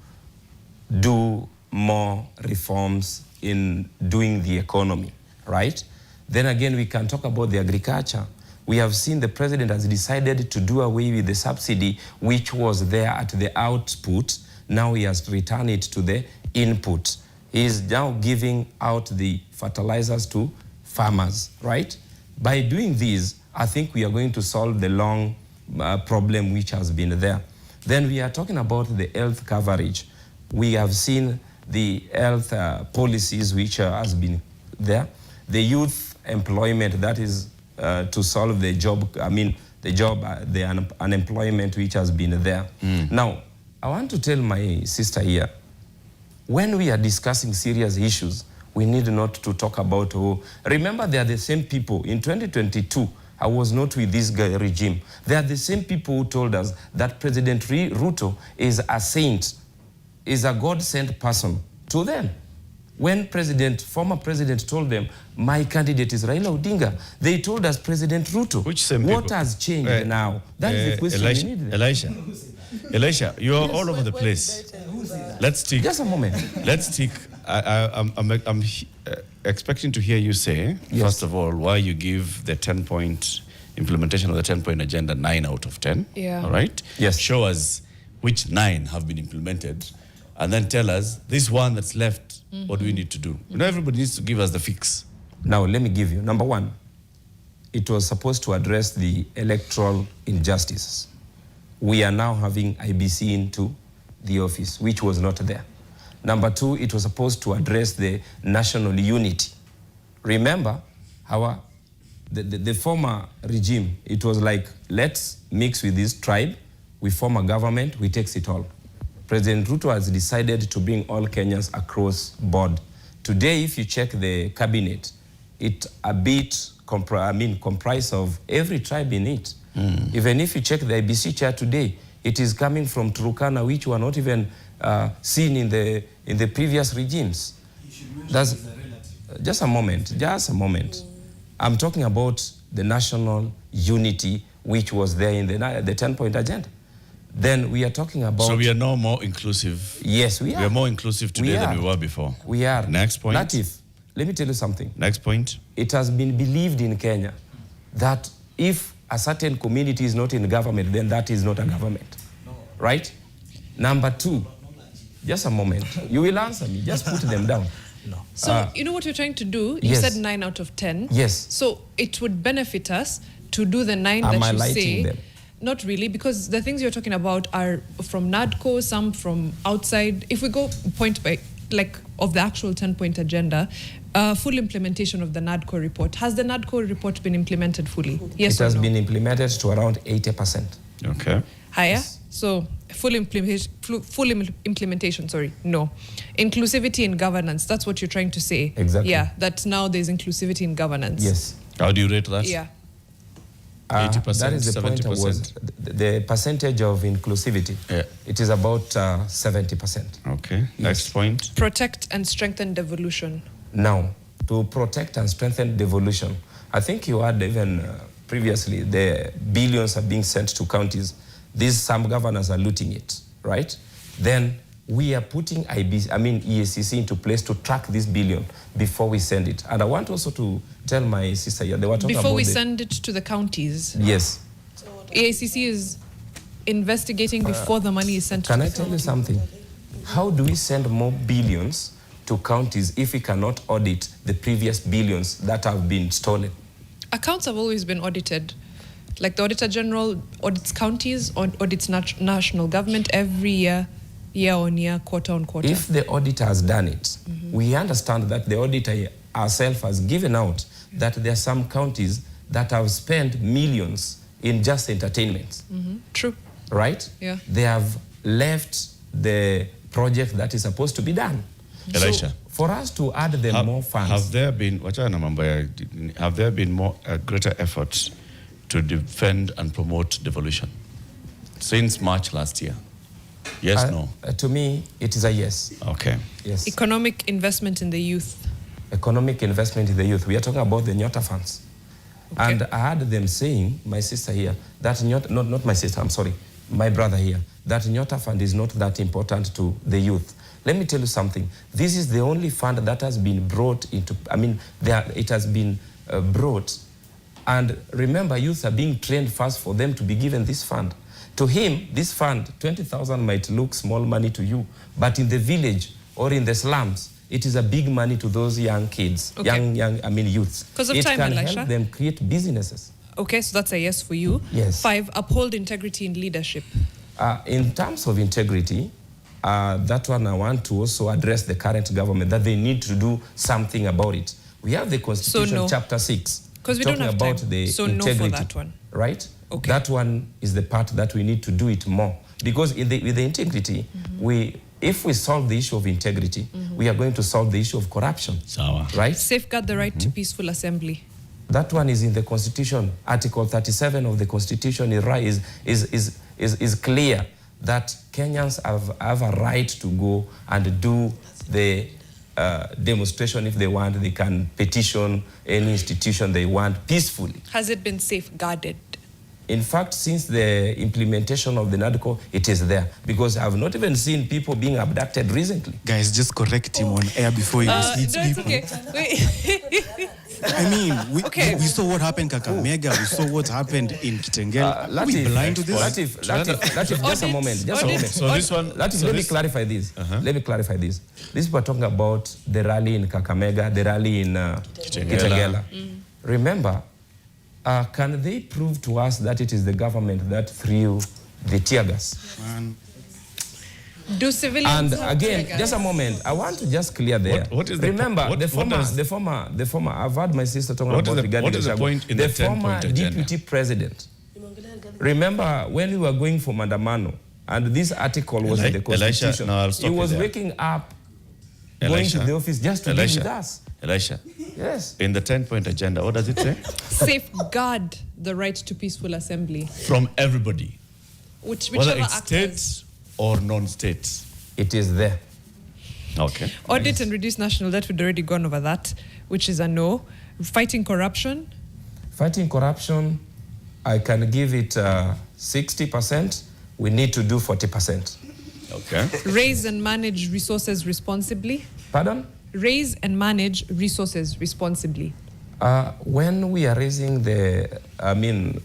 [SPEAKER 5] do more reforms in doing the economy, right? Then again, we can talk about the agriculture. We have seen the president has decided to do away with the subsidy which was there at the output. Now he has returned it to the input. He is now giving out the fertilizers to farmers, right? By doing this, I think we are going to solve the long problem which has been there. Then we are talking about the health coverage. We have seen the health policies which has been there. The youth employment, that is to solve the job, the unemployment which has been there. Now, I want to tell my sister here, when we are discussing serious issues, we need not to talk about, remember they are the same people. In 2022, I was not with this regime. They are the same people who told us that President Ruto is a saint, is a God-sent person to them. When former president told them, my candidate is Raila Odinga, they told us President Ruto.
[SPEAKER 2] Which same
[SPEAKER 5] What
[SPEAKER 2] people?
[SPEAKER 5] has changed now? That is the question
[SPEAKER 2] Elisha,
[SPEAKER 5] we need.
[SPEAKER 2] Elisha, you are all over the place. Let's stick.
[SPEAKER 5] Just a moment.
[SPEAKER 2] Let's stick. I'm expecting to hear you say, first of all, why you give the 10-point implementation of the 10-point agenda 9 out of 10.
[SPEAKER 1] Yeah.
[SPEAKER 2] All right?
[SPEAKER 5] Yes.
[SPEAKER 2] Show us which 9 have been implemented, and then tell us this one that's left, what do we need to do? You know, everybody needs to give us the fix.
[SPEAKER 5] Now, let me give you. Number one, it was supposed to address the electoral injustices. We are now having IBC into the office, which was not there. Number two, it was supposed to address the national unity. Remember, the former regime, it was like, let's mix with this tribe, we form a government, we take it all. President Ruto has decided to bring all Kenyans across board. Today, if you check the cabinet, it a bit comprised of every tribe in it. Even if you check the IBC chair today, it is coming from Turkana, which were not even seen in the previous regimes. That's just a moment. I'm talking about the national unity which was there in the 10-point agenda. Then we are talking about...
[SPEAKER 2] So we are now more inclusive.
[SPEAKER 5] Yes, we are.
[SPEAKER 2] We are more inclusive today than we were before.
[SPEAKER 5] We are.
[SPEAKER 2] Next point.
[SPEAKER 5] Latif, let me tell you something.
[SPEAKER 2] Next point.
[SPEAKER 5] It has been believed in Kenya that if a certain community is not in government, then that is not a government. No. Right? Number two, just a moment. You will answer me. Just put them down.
[SPEAKER 1] No. So, you know what you're trying to do? You said 9 out of 10.
[SPEAKER 5] Yes.
[SPEAKER 1] So, it would benefit us to do the 9
[SPEAKER 5] Am
[SPEAKER 1] that
[SPEAKER 5] I
[SPEAKER 1] you
[SPEAKER 5] lighting
[SPEAKER 1] say.
[SPEAKER 5] Them?
[SPEAKER 1] Not really, because the things you're talking about are from NADCO, some from outside. If we go point by, like, of the actual 10-point agenda, full implementation of the NADCO report. Has the NADCO report been implemented fully? Yes or no?
[SPEAKER 5] It has been implemented to around 80%.
[SPEAKER 2] Okay.
[SPEAKER 1] Higher?
[SPEAKER 5] Yes.
[SPEAKER 1] So full implementation, sorry, no. Inclusivity in governance, that's what you're trying to say.
[SPEAKER 5] Exactly.
[SPEAKER 1] Yeah, that now there's inclusivity in governance.
[SPEAKER 5] Yes.
[SPEAKER 2] How do you rate that?
[SPEAKER 1] Yeah.
[SPEAKER 2] 80%,
[SPEAKER 5] that is the
[SPEAKER 2] 70%?
[SPEAKER 5] point. Was the percentage of inclusivity.
[SPEAKER 2] Yeah.
[SPEAKER 5] It is about 70%.
[SPEAKER 2] Okay.
[SPEAKER 5] Yes.
[SPEAKER 2] Next point.
[SPEAKER 1] Protect and strengthen devolution.
[SPEAKER 5] Now, to protect and strengthen devolution, I think you had even previously the billions are being sent to counties. Some governors are looting it, right? Then we are putting EACC into place to track this billion before we send it. And I want also to tell my sister here, they were talking
[SPEAKER 1] before
[SPEAKER 5] about
[SPEAKER 1] we send it to the counties.
[SPEAKER 5] Yes.
[SPEAKER 1] EACC is investigating before the money is sent to the
[SPEAKER 5] counties. Can I tell you something? How do we send more billions to counties if we cannot audit the previous billions that have been stolen?
[SPEAKER 1] Accounts have always been audited. Like the Auditor General audits counties, audits national government every year, year on year, quarter on quarter.
[SPEAKER 5] If the auditor has done it, we understand that the auditor herself has given out that there are some counties that have spent millions in just entertainment.
[SPEAKER 1] True.
[SPEAKER 5] Right?
[SPEAKER 1] Yeah.
[SPEAKER 5] They have left the project that is supposed to be done.
[SPEAKER 2] Elisha,
[SPEAKER 5] so for us to add them more funds.
[SPEAKER 2] Have there been more greater efforts to defend and promote devolution since March last year? Yes, no?
[SPEAKER 5] To me, it is a yes.
[SPEAKER 2] Okay.
[SPEAKER 5] Yes.
[SPEAKER 1] Economic investment in the youth.
[SPEAKER 5] Economic investment in the youth. We are talking about the Nyota funds. Okay. And I heard them saying, my sister here, that not my sister, I'm sorry, my brother here, that Nyota fund is not that important to the youth. Let me tell you something. This is the only fund that has been brought into, it has been brought. And remember, youth are being trained first for them to be given this fund. To him, this fund, 20,000 might look small money to you, but in the village or in the slums, it is a big money to those young kids, youths.
[SPEAKER 1] Because of
[SPEAKER 5] it
[SPEAKER 1] time,
[SPEAKER 5] can
[SPEAKER 1] Elisha.
[SPEAKER 5] help them create businesses.
[SPEAKER 1] Okay, so that's a yes for you.
[SPEAKER 5] Yes.
[SPEAKER 1] 5, uphold integrity in leadership.
[SPEAKER 5] In terms of integrity, that one I want to also address the current government, that they need to do something about it. We have the Constitution,
[SPEAKER 1] no.
[SPEAKER 5] Chapter 6,
[SPEAKER 1] we
[SPEAKER 5] talking
[SPEAKER 1] don't have
[SPEAKER 5] about
[SPEAKER 1] time.
[SPEAKER 5] the
[SPEAKER 1] So
[SPEAKER 5] integrity.
[SPEAKER 1] no for that one.
[SPEAKER 5] Right?
[SPEAKER 1] Okay.
[SPEAKER 5] That one is the part that we need to do it more. Because with the integrity, if we solve the issue of integrity, we are going to solve the issue of corruption. Right?
[SPEAKER 1] Safeguard the right to peaceful assembly.
[SPEAKER 5] That one is in the Constitution. Article 37 of the Constitution is clear that Kenyans have a right to go and do the demonstration if they want. They can petition any institution they want peacefully.
[SPEAKER 1] Has it been safeguarded?
[SPEAKER 5] In fact, since the implementation of the NADCO, it is there. Because I've not even seen people being abducted recently.
[SPEAKER 10] Guys, just correct him on air before he misleads people.
[SPEAKER 1] Okay.
[SPEAKER 10] I mean, we saw what happened in Kakamega, we saw what happened in Kitengela. Are we blind to this?
[SPEAKER 5] Latif, just a moment.
[SPEAKER 2] So this one...
[SPEAKER 5] Latif, let me clarify this. Let me clarify this. This we're talking about the rally in Kakamega, the rally in Kitengela. Remember, can they prove to us that it is the government that threw the tear gas?
[SPEAKER 1] Do civilians?
[SPEAKER 5] And again, just a moment. I want to just clear there. Remember, the former. I've heard my sister talking about regarding
[SPEAKER 2] what is the point in
[SPEAKER 5] the
[SPEAKER 2] the 10-point
[SPEAKER 5] former
[SPEAKER 2] agenda?
[SPEAKER 5] deputy president. Remember when we were going for Mandamano, and this article was in the Constitution.
[SPEAKER 2] Elisha,
[SPEAKER 5] he was waking up, going to the office just to be with us.
[SPEAKER 2] Elisha.
[SPEAKER 5] Yes.
[SPEAKER 2] In the 10-point agenda, what does it say?
[SPEAKER 1] Safeguard the right to peaceful assembly.
[SPEAKER 2] From everybody.
[SPEAKER 1] Whichever
[SPEAKER 2] it's
[SPEAKER 1] actors.
[SPEAKER 2] states or non-states.
[SPEAKER 5] It is there.
[SPEAKER 2] Okay.
[SPEAKER 1] Audit and reduce national debt, we'd already gone over that, which is a no. Fighting corruption?
[SPEAKER 5] Fighting corruption, I can give it 60%. We need to do 40%.
[SPEAKER 2] Okay.
[SPEAKER 1] Raise and manage resources responsibly?
[SPEAKER 5] Pardon?
[SPEAKER 1] Raise and manage resources responsibly.
[SPEAKER 5] When we are raising when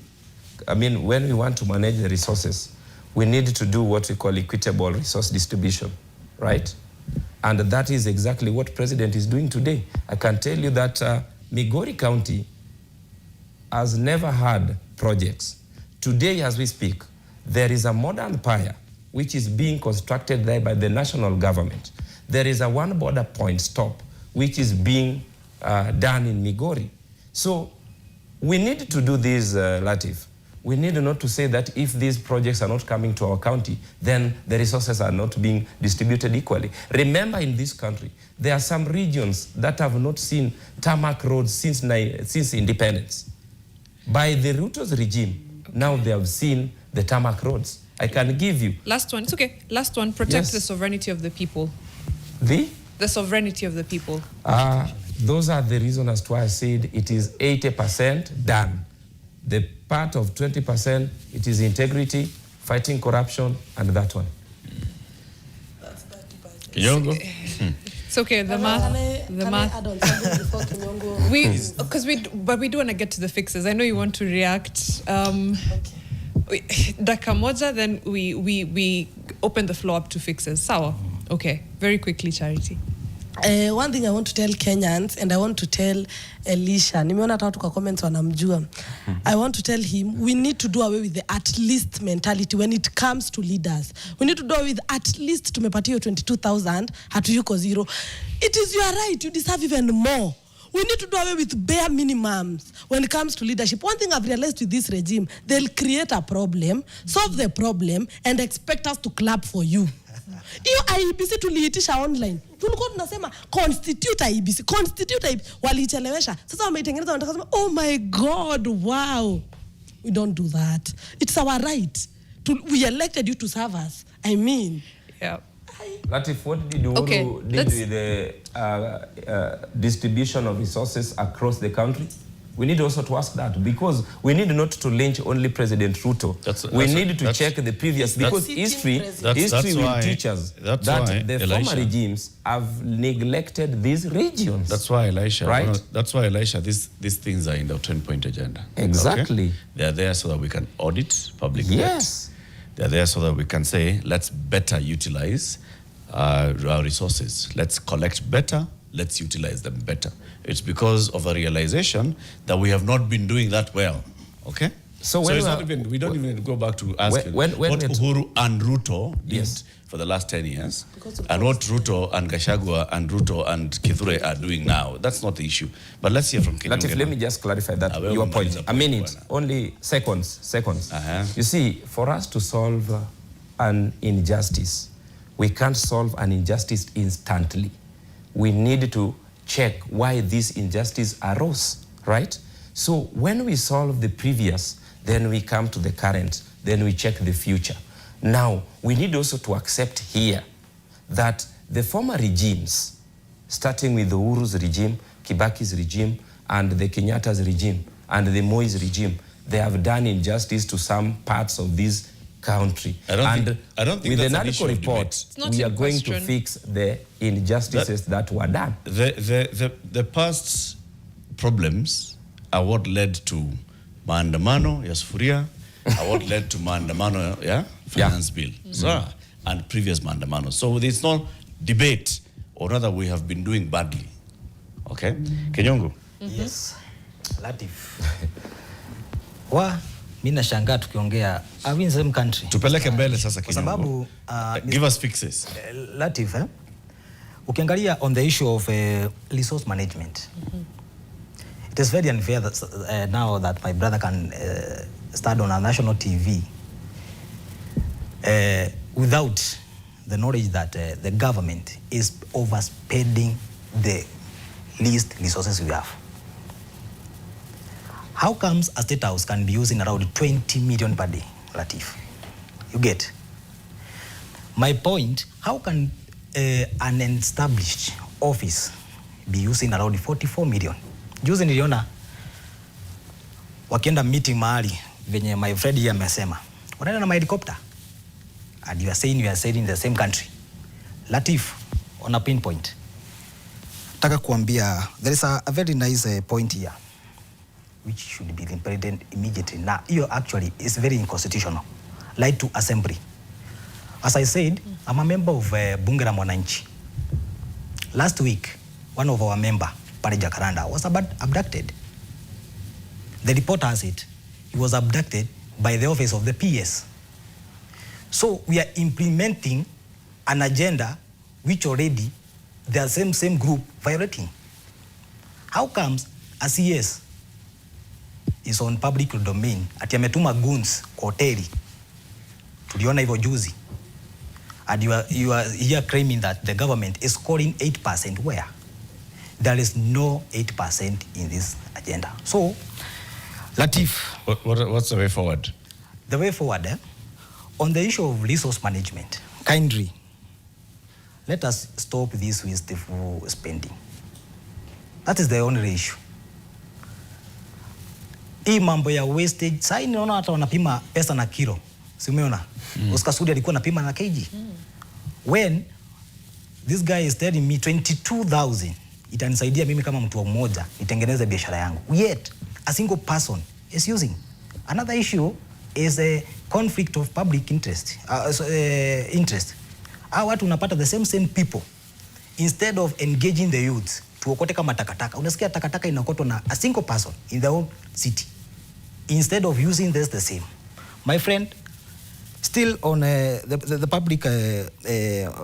[SPEAKER 5] we want to manage the resources, we need to do what we call equitable resource distribution, right? And that is exactly what President is doing today. I can tell you that Migori County has never had projects. Today, as we speak, there is a modern pier which is being constructed there by the national government. There is a one border point stop which is being done in Migori. So we need to do this, Latif. We need not to say that if these projects are not coming to our county, then the resources are not being distributed equally. Remember, in this country, there are some regions that have not seen tarmac roads since independence. By the Ruto's regime, now they have seen the tarmac roads. I can give you.
[SPEAKER 1] Last one, it's okay. Last one, protect the sovereignty of the people.
[SPEAKER 5] The
[SPEAKER 1] sovereignty of the people.
[SPEAKER 5] Those are the reasons as to why I said it is 80% done. The part of 20%, it is integrity, fighting corruption, and that one.
[SPEAKER 2] Kinyongo?
[SPEAKER 1] It's okay. The math. But we do want to get to the fixes. I know you want to react. Dakika moja, then we open the floor up to fixes. Sawa. Okay. Very quickly, Charity.
[SPEAKER 4] One thing I want to tell Kenyans, and I want to tell Elisha, nimeona hata watu kwa comments wanamjua. I want to tell him, we need to do away with the at least mentality when it comes to leaders. We need to do away with at least tumepatia 22,000, hatuyuko zero. It is your right, you deserve even more. We need to do away with bare minimums when it comes to leadership. One thing I've realized with this regime, they'll create a problem, solve the problem, and expect us to clap for you. Hiyo IEBC tuliitisha online. Tulikuwa tunasema constitute IEBC. Walichelewesha. Sasa wameitengeneza wanataka kusema, oh my God, wow. We don't do that. It's our right. We elected you to serve us. I mean.
[SPEAKER 1] Yeah.
[SPEAKER 5] Latif, what did you do with the distribution of resources across the country? We need also to ask that, because we need not to lynch only President Ruto. We need to check the previous, because history will teach us that the former regimes have neglected these regions.
[SPEAKER 2] That's why, Elisha,
[SPEAKER 5] right?
[SPEAKER 2] That's why, Elisha, these things are in the 10-point agenda.
[SPEAKER 5] Exactly.
[SPEAKER 2] Okay? They are there so that we can audit public debt.
[SPEAKER 5] Yes.
[SPEAKER 2] They are there so that we can say, let's better utilize our resources. Let's collect better. Let's utilize them better. It's because of a realization that we have not been doing that well. Okay? So it's not even, we don't even go back to asking what Uhuru and Ruto did for the last 10 years and what Ruto and Gachagua and Ruto and Kithure are doing now. That's not the issue. But let's hear from Kenya.
[SPEAKER 5] Let me just clarify that your point. A minute, only seconds. You see, for us to solve an injustice, we can't solve an injustice instantly. We need to check why this injustice arose, right? So when we solve the previous, then we come to the current, then we check the future. Now, we need also to accept here that the former regimes, starting with the Uhuru's regime, Kibaki's regime, and the Kenyatta's regime, and the Moi's regime, they have done injustice to some parts of this country.
[SPEAKER 2] I don't think
[SPEAKER 5] with
[SPEAKER 2] that's
[SPEAKER 5] the
[SPEAKER 2] an issue
[SPEAKER 5] NADCO
[SPEAKER 2] of
[SPEAKER 5] report,
[SPEAKER 2] debate.
[SPEAKER 5] we are going to fix the injustices that were done.
[SPEAKER 2] The past problems are what led to maandamano ya sufuria, are what led to maandamano finance bill, and previous maandamano. So there's no debate, or rather we have been doing badly. Okay? Kenyongo?
[SPEAKER 7] Yes. Latif. Mimi nashangaa tukiongea are we in the same country?
[SPEAKER 2] Tupeleke mbele sasa Kenyongo.
[SPEAKER 7] Kwa sababu
[SPEAKER 2] give us fixes.
[SPEAKER 7] Latif, ukiangalia on the issue of resource management. It is very unfair that now that my brother can start on a national TV without the knowledge that the government is overspending the least resources we have. How comes a state house can be using around 20 million per day, Latif? You get? My point, how can an established office be using around 44 million? Juzi niliona wakienda meeting mahali venye my friend here amesema. Wanaenda na helicopter. And you are saying we are sailing in the same country. Latif, on a pinpoint. Taka kuambia, there is a very nice point here, which should be implemented immediately. Now, you actually is very unconstitutional. Right to assembly. As I said, I'm a member of Bunge la Mwananchi. Last week, one of our members, Pare Jacaranda, was abducted. The report has it. He was abducted by the office of the PS. So we are implementing an agenda which already the same group violating. How comes a CS is on public domain ati ametuma goons kwa hoteli? Tuliona hivyo juzi. And you are here claiming that the government is scoring 8%. Where? There is no 8% in this agenda. So, Latif.
[SPEAKER 2] What's the way forward?
[SPEAKER 7] The way forward, on the issue of resource management, kindly, let us stop this wasteful spending. That is the only issue. Hii mambo ya wastage, sasa ninaona hata wanapima pesa na kilo. Si umeona? Oscar Sudi alikuwa anapima na kg. When This guy is telling me 22,000 itanisaidia mimi kama mtu mmoja nitengeneze biashara yangu. Yet a single person is using. Another issue is a conflict of public interest. Interest. Watu unapata the same people, instead of engaging the youth tuokote kama takataka. Unasikia takataka inakotwa na a single person in the whole city. Instead of using this the same. My friend, still on the public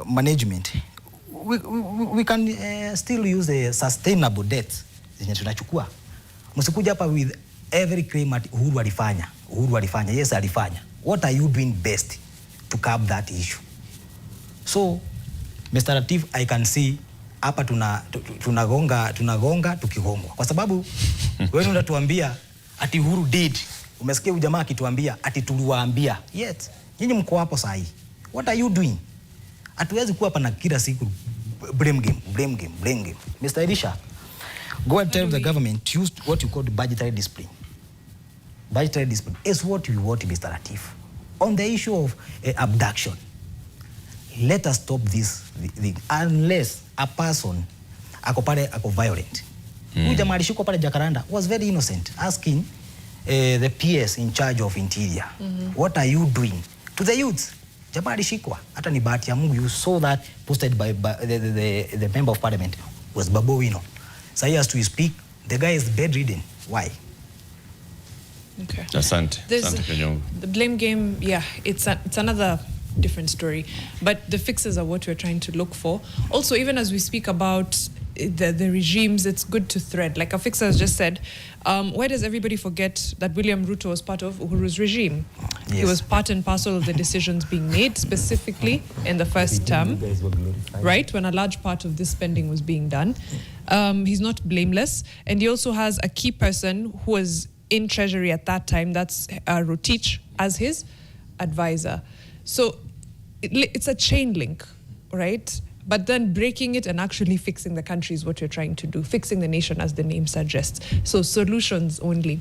[SPEAKER 7] management, we can still use a sustainable debt zenye tunachukua. Msikuja hapa with every claim at Uhuru alifanya. Yes, alifanya. What are you doing best to curb that issue? So, Mr. Latif, I can see hapa tunagonga tukigongwa. Kwa sababu wewe unatuambia ati Uhuru did. Umesikia ujamaa akituambia ati tuliwaambia. Yet, nyinyi mko hapo saa hii. What are you doing? Hatuwezi kuwa hapa na kila siku blame game. Mr. Elisha, go and tell the government to use what you call the budgetary discipline. Budgetary discipline is what we want, Mr. Latif. On the issue of abduction, let us stop this thing unless a person ako violent. Huyu jamaa alishikwa pale Jacaranda was very innocent, asking the PS in charge of interior, what are you doing to the youth? Jamaa alishikwa. Hata ni bahati ya Mungu, you saw that posted by the member of parliament was Babu Wino. So he has to speak. The guy is bedridden. Why?
[SPEAKER 1] Okay.
[SPEAKER 2] Asante.
[SPEAKER 1] The blame game, yeah, it's another different story. But the fixes are what we're trying to look for. Also, even as we speak about the regimes, it's good to thread. Like Afixer has just said, why does everybody forget that William Ruto was part of Uhuru's regime? Yes. He was part and parcel of the decisions being made, specifically in the first term, right, when a large part of this spending was being done. He's not blameless. And he also has a key person who was in Treasury at that time, that's Rotich, as his advisor. So it's a chain link, right? But then breaking it and actually fixing the country is what you're trying to do. Fixing the nation, as the name suggests. So solutions only.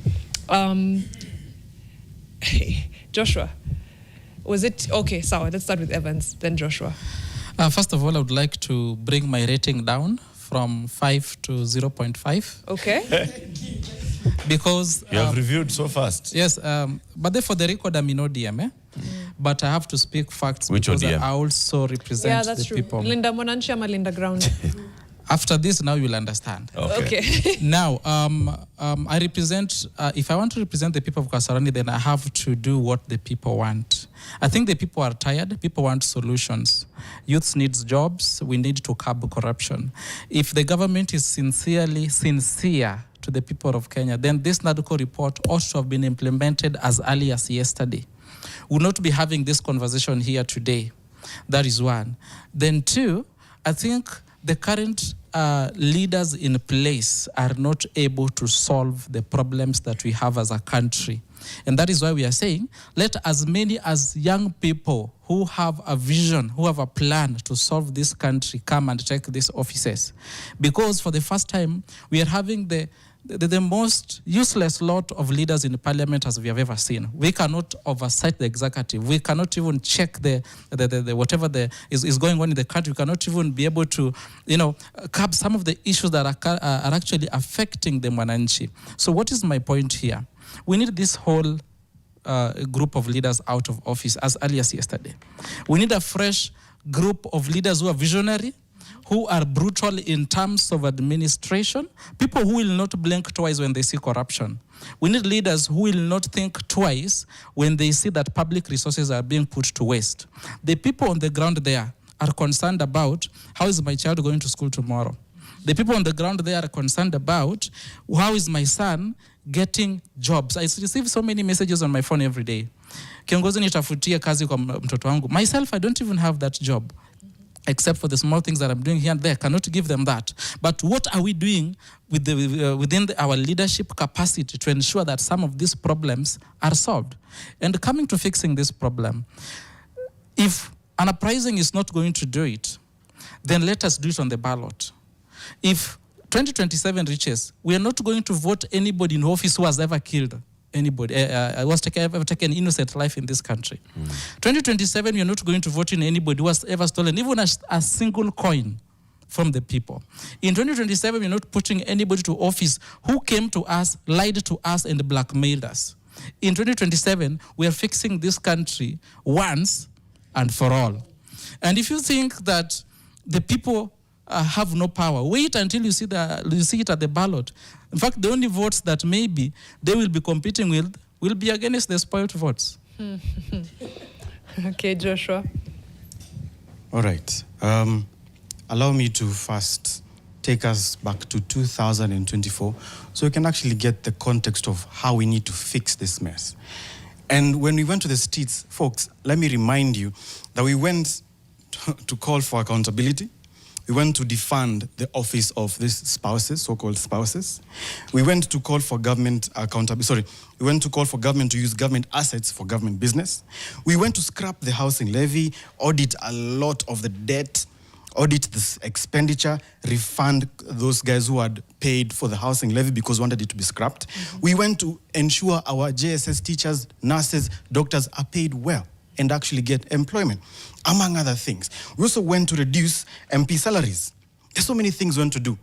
[SPEAKER 1] Joshua, was it... Okay, so let's start with Evans, then Joshua.
[SPEAKER 9] First of all, I would like to bring my rating down from 5 to 0.5.
[SPEAKER 1] Okay.
[SPEAKER 9] Because...
[SPEAKER 2] You have reviewed so fast.
[SPEAKER 9] Yes, but then for the record, I'm no DM, But I have to speak facts.
[SPEAKER 2] Which
[SPEAKER 9] because
[SPEAKER 2] ODM?
[SPEAKER 9] I also represent the
[SPEAKER 1] true.
[SPEAKER 9] people.
[SPEAKER 1] Linda Monanchi ama Linda Ground.
[SPEAKER 9] After this, now you'll understand.
[SPEAKER 1] Okay.
[SPEAKER 9] Now, I represent, if I want to represent the people of Kasarani, then I have to do what the people want. I think the people are tired. People want solutions. Youth needs jobs. We need to curb corruption. If the government is sincere to the people of Kenya, then this NADCO report ought to have been implemented as early as yesterday. We will not be having this conversation here today. That is one. Then two, I think the current leaders in place are not able to solve the problems that we have as a country. And that is why we are saying, let as many as young people who have a vision, who have a plan to solve this country come and take these offices. Because for the first time, we are having the most useless lot of leaders in parliament as we have ever seen. We cannot oversight the executive. We cannot even check the whatever is going on in the country. We cannot even be able to, curb some of the issues that are actually affecting the Mwananchi. So what is my point here? We need this whole group of leaders out of office as early as yesterday. We need a fresh group of leaders who are visionary, who are brutal in terms of administration, people who will not blink twice when they see corruption. We need leaders who will not think twice when they see that public resources are being put to waste. The people on the ground there are concerned about, how is my child going to school tomorrow? The people on the ground there are concerned about, how is my son getting jobs? I receive so many messages on my phone every day. Kiongozi nitafutie kazi kwa mtoto wangu. Myself, I don't even have that job, except for the small things that I'm doing here and there. I cannot give them that. But what are we doing with within our leadership capacity to ensure that some of these problems are solved? And coming to fixing this problem, if an uprising is not going to do it, then let us do it on the ballot. If 2027 reaches, we are not going to vote anybody in office who has ever killed. anybody, ever taken innocent life in this country. 2027, you're not going to vote in anybody who has ever stolen even a single coin from the people. In 2027, we're not putting anybody to office who came to us, lied to us, and blackmailed us. In 2027, we are fixing this country once and for all. And if you think that the people have no power, wait until you see it at the ballot. In fact, the only votes that maybe they will be competing with will be against the spoiled votes.
[SPEAKER 1] Okay, Joshua.
[SPEAKER 10] All right. Allow me to first take us back to 2024 so we can actually get the context of how we need to fix this mess. And when we went to the streets, folks, let me remind you that we went to call for accountability. We went to defund the office of these spouses, so-called spouses. We went to call for government accountability. We went to call for government to use government assets for government business. We went to scrap the housing levy, audit a lot of the debt, audit this expenditure, refund those guys who had paid for the housing levy because wanted it to be scrapped. We went to ensure our JSS teachers, nurses, doctors are paid well and actually get employment, among other things. We also went to reduce MP salaries. There's so many things we went to do.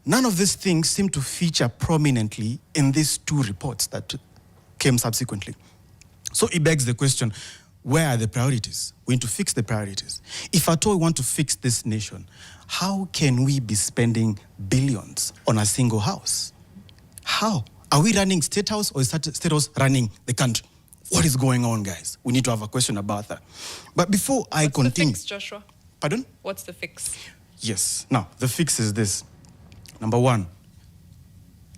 [SPEAKER 10] None of these things seem to feature prominently in these two reports that came subsequently. So it begs the question, where are the priorities? We need to fix the priorities. If at all we want to fix this nation, how can we be spending billions on a single house? How? Are we running State House or is State House running the country? What is going on, guys? We need to have a question about that. But before I continue...
[SPEAKER 1] What's the fix, Joshua?
[SPEAKER 10] Pardon?
[SPEAKER 1] What's the fix?
[SPEAKER 10] Yes. Now, the fix is this. Number one,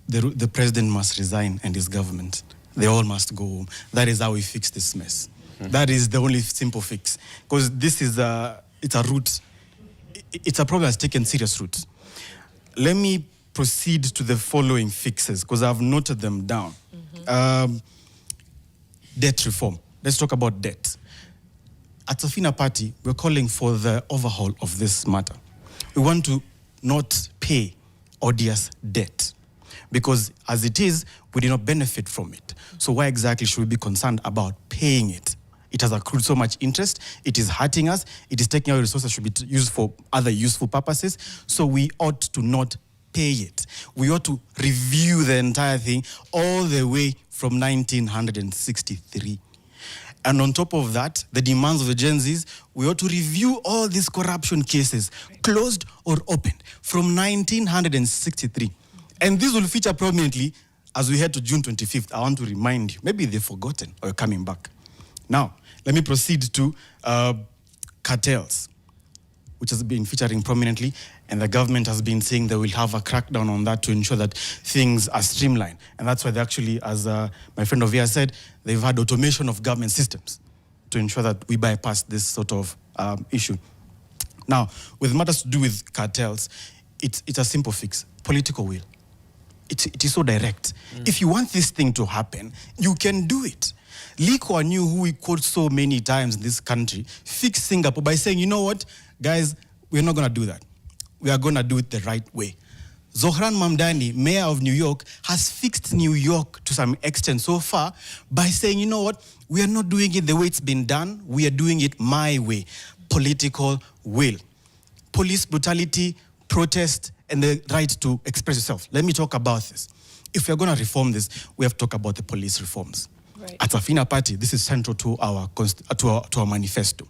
[SPEAKER 10] the president must resign and his government. They all must go home. That is how we fix this mess. That is the only simple fix. Because this is it's a root. It's a problem that's taken serious root. Let me proceed to the following fixes, because I've noted them down. Debt reform. Let's talk about debt. At Safina Party, we're calling for the overhaul of this matter. We want to not pay odious debt because as it is, we do not benefit from it. So why exactly should we be concerned about paying it? It has accrued so much interest. It is hurting us. It is taking our resources that should be used for other useful purposes. So we ought to not pay it. We ought to review the entire thing all the way from 1963. And on top of that, the demands of the Gen Zs, we ought to review all these corruption cases, closed or opened, from 1963. And this will feature prominently as we head to June 25th. I want to remind you, maybe they've forgotten or coming back. Now, let me proceed to cartels, which has been featuring prominently, and the government has been saying they will have a crackdown on that to ensure that things are streamlined. And that's why they actually, as my friend over here said, they've had automation of government systems to ensure that we bypass this sort of issue. Now, with matters to do with cartels, it's a simple fix, political will. It is so direct. If you want this thing to happen, you can do it. Lee Kuan Yew, who we quote so many times in this country, fixed Singapore by saying, you know what, guys, we're not going to do that. We are going to do it the right way. Zohran Mamdani, mayor of New York, has fixed New York to some extent so far by saying, you know what, we are not doing it the way it's been done. We are doing it my way. Political will. Police brutality, protest, and the right to express yourself. Let me talk about this. If we're going to reform this, we have to talk about the police reforms. Right. At Safina Party, this is central to our manifesto.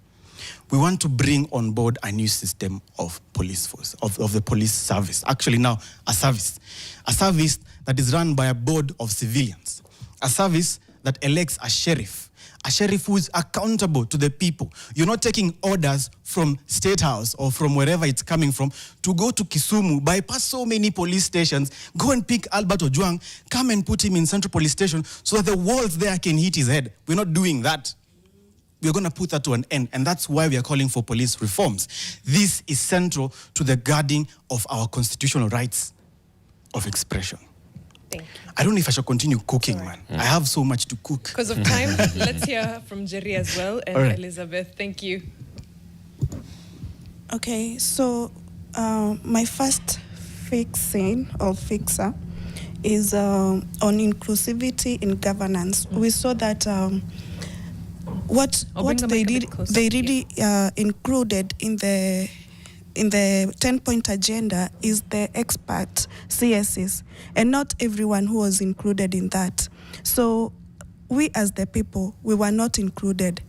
[SPEAKER 10] We want to bring on board a new system of police force, of the police service. Actually now, a service that is run by a board of civilians. A service that elects a sheriff who is accountable to the people. You're not taking orders from State House or from wherever it's coming from to go to Kisumu, bypass so many police stations, go and pick Albert Ojwang, come and put him in Central Police Station so that the walls there can hit his head. We're not doing that. We're going to put that to an end, and that's why we are calling for police reforms. This is central to the guarding of our constitutional rights of expression.
[SPEAKER 1] Thank you.
[SPEAKER 10] I don't know if I should continue cooking, man. I have so much to cook.
[SPEAKER 1] Because of time, let's hear from Jerry as well, and right. Elizabeth. Thank you.
[SPEAKER 11] Okay, so my first fixer is on inclusivity in governance. We saw that what they really included in the 10-point agenda is the expert CSs, and not everyone who was included in that. So we as the people, we were not included.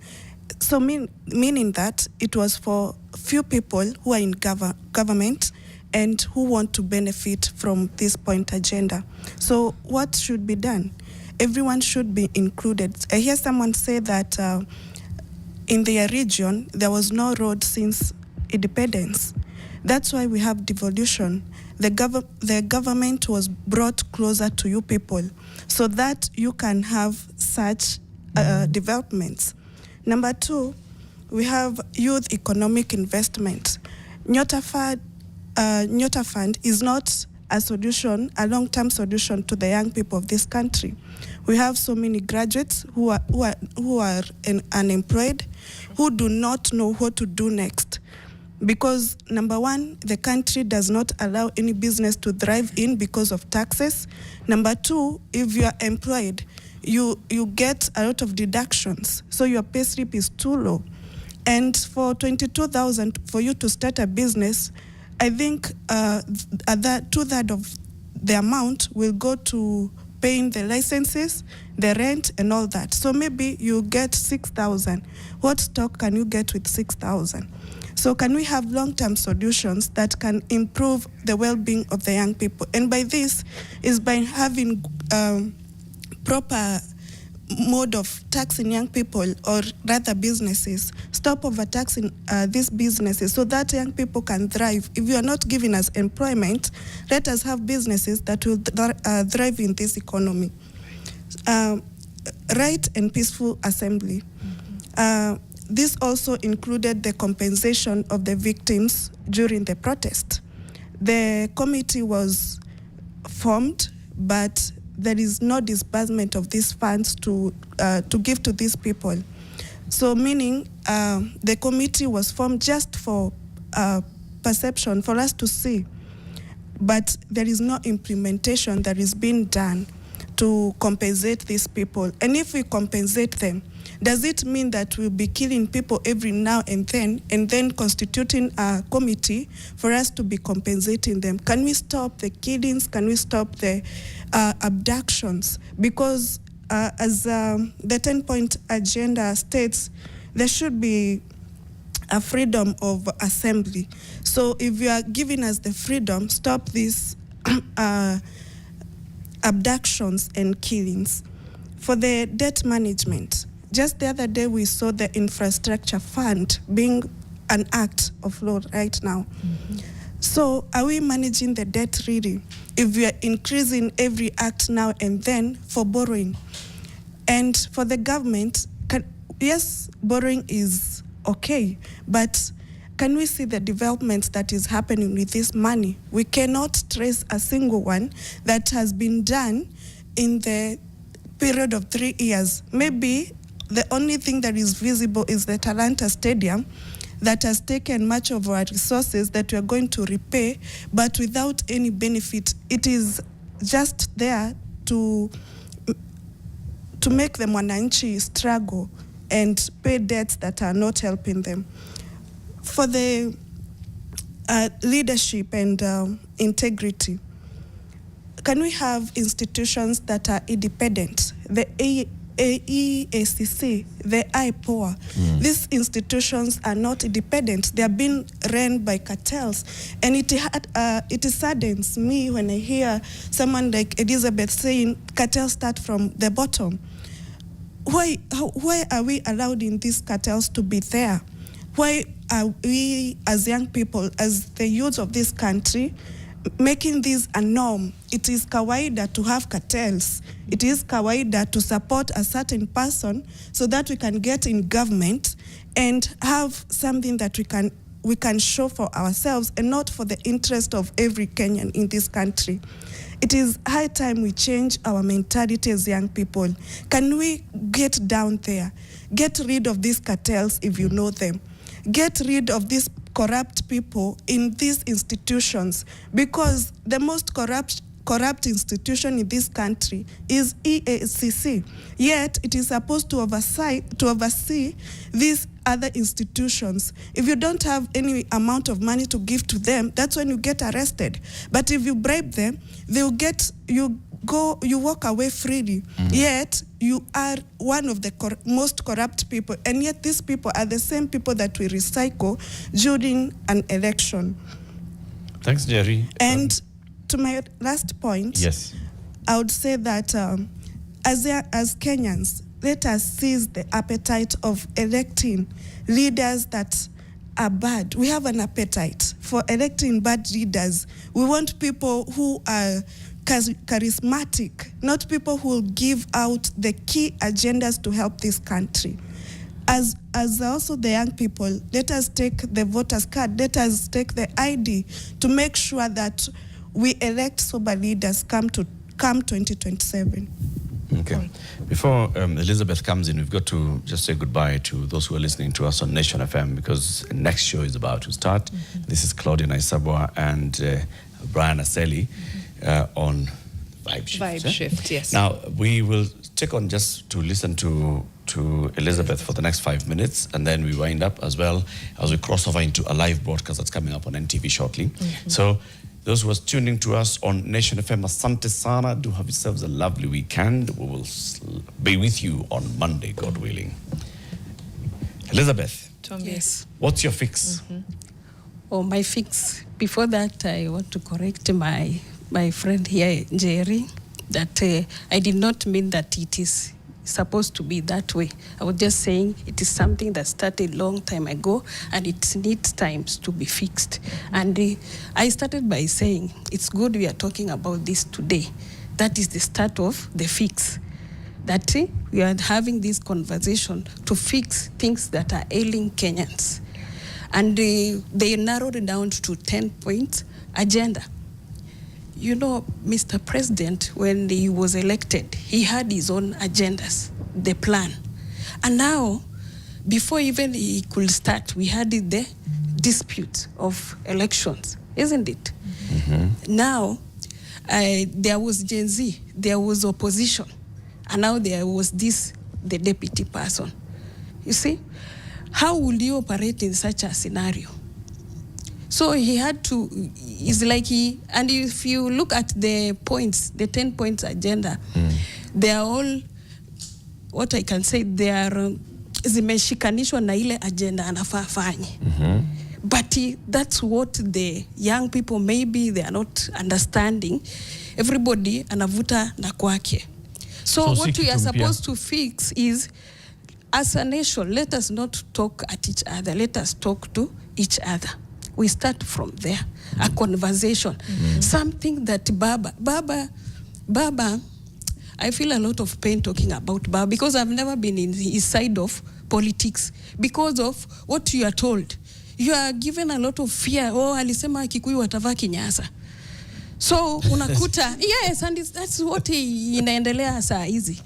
[SPEAKER 11] So meaning that it was for few people who are in government and who want to benefit from this point agenda. So what should be done? Everyone should be included. I hear someone say that in their region, there was no road since independence. That's why we have devolution. The government was brought closer to you people so that you can have such developments. Number 2, we have youth economic investment. Nyota Fund is not a solution, a long-term solution to the young people of this country. We have so many graduates who are unemployed, who do not know what to do next. Because number 1, the country does not allow any business to thrive in because of taxes. Number 2, if you are employed, you get a lot of deductions, so your pay slip is too low. And for 22,000 for you to start a business, I think that 2/3 of the amount will go to paying the licenses, the rent, and all that. So maybe you get 6,000. What stock can you get with 6,000? So can we have long-term solutions that can improve the well-being of the young people? And by this is by having proper mode of taxing young people, or rather businesses. Stop overtaxing these businesses so that young people can thrive. If you are not giving us employment, let us have businesses that will thrive in this economy. Right and peaceful assembly. This also included the compensation of the victims during the protest. The committee was formed, but there is no disbursement of these funds to give to these people. So meaning the committee was formed just for perception, for us to see, but there is no implementation that is being done to compensate these people. And if we compensate them, does it mean that we'll be killing people every now and then constituting a committee for us to be compensating them? Can we stop the killings? Can we stop the abductions? Because as the 10-point agenda states, there should be a freedom of assembly. So if you are giving us the freedom, stop these abductions and killings. For the debt management, just the other day we saw the infrastructure fund being an act of law right now. Mm-hmm. So are we managing the debt really if we are increasing every act now and then for borrowing? And for the government, yes, borrowing is okay, but can we see the developments that is happening with this money? We cannot trace a single one that has been done in the period of 3 years. Maybe the only thing that is visible is the Talanta Stadium that has taken much of our resources that we are going to repay, but without any benefit. It is just there to make the mwananchi struggle and pay debts that are not helping them. For the leadership and integrity, can we have institutions that are independent? The EACC, the IPOA. These institutions are not independent. They are being run by cartels. And it saddens me when I hear someone like Elizabeth saying cartels start from the bottom. Why are we allowing these cartels to be there? Why are we as young people, as the youth of this country, making this a norm? It is kawaida to have cartels. It is kawaida to support a certain person so that we can get in government and have something that we can show for ourselves and not for the interest of every Kenyan in this country. It is high time we change our mentality as young people. Can we get down there? Get rid of these cartels if you know them. Get rid of these corrupt people in these institutions, because the most corrupt corrupt institution in this country is EACC. Yet it is supposed to oversee these other institutions. If you don't have any amount of money to give to them, that's when you get arrested. But if you bribe them, they'll get you walk away freely. Yet you are one of the most corrupt people, and yet these people are the same people that we recycle during an election.
[SPEAKER 2] Thanks, Jerry.
[SPEAKER 11] And to my last point,
[SPEAKER 2] yes,
[SPEAKER 11] I would say that as Kenyans, let us seize the appetite of electing leaders that are bad. We have an appetite for electing bad leaders. We want people who are charismatic, not people who will give out the key agendas to help this country. As also the young people, let us take the voters card, let us take the ID to make sure that we elect sober leaders come 2027.
[SPEAKER 2] Okay. Before Elizabeth comes in, we've got to just say goodbye to those who are listening to us on Nation FM, because the next show is about to start. This is Claudia Naisabwa and Brian Aseli on Vibe Shift.
[SPEAKER 1] Vibe Shift, yes.
[SPEAKER 2] Now, we will take on just to listen to Elizabeth for the next 5 minutes, and then we wind up as well as we cross over into a live broadcast that's coming up on NTV shortly. So those who are tuning to us on Nation FM, asante sana. Do have yourselves a lovely weekend. We will be with you on Monday, God willing. Elizabeth,
[SPEAKER 12] Yes.
[SPEAKER 2] what's your fix?
[SPEAKER 12] Oh, my fix. Before that, I want to correct my friend here, Jerry, that I did not mean that it is supposed to be that way. I was just saying it is something that started long time ago, and it needs times to be fixed. And I started by saying it's good we are talking about this today. That is the start of the fix. That we are having this conversation to fix things that are ailing Kenyans. And they narrowed it down to 10-point agenda. You know, Mr. President, when he was elected, he had his own agendas, the plan. And now, before even he could start, we had the dispute of elections, isn't it? Now, there was Gen Z, there was opposition, and now there was the deputy person. You see? How will you operate in such a scenario? So he had to, it's like and if you look at the points, the 10 points agenda, they are all, what I can say, they are zimeshikanishwa na ile agenda anafaa fanye. But that's what the young people, maybe they are not understanding. Everybody anavuta na kwake. So what we are supposed to fix is, as a nation, let us not talk at each other. Let us talk to each other. We start from there, a conversation. Something that Baba, I feel a lot of pain talking about Baba, because I've never been in his side of politics because of what you are told. You are given a lot of fear. Oh, alisema Kikuyu watavaa kinyasa. So unakuta, yes, and that's what inaendelea saa hizi.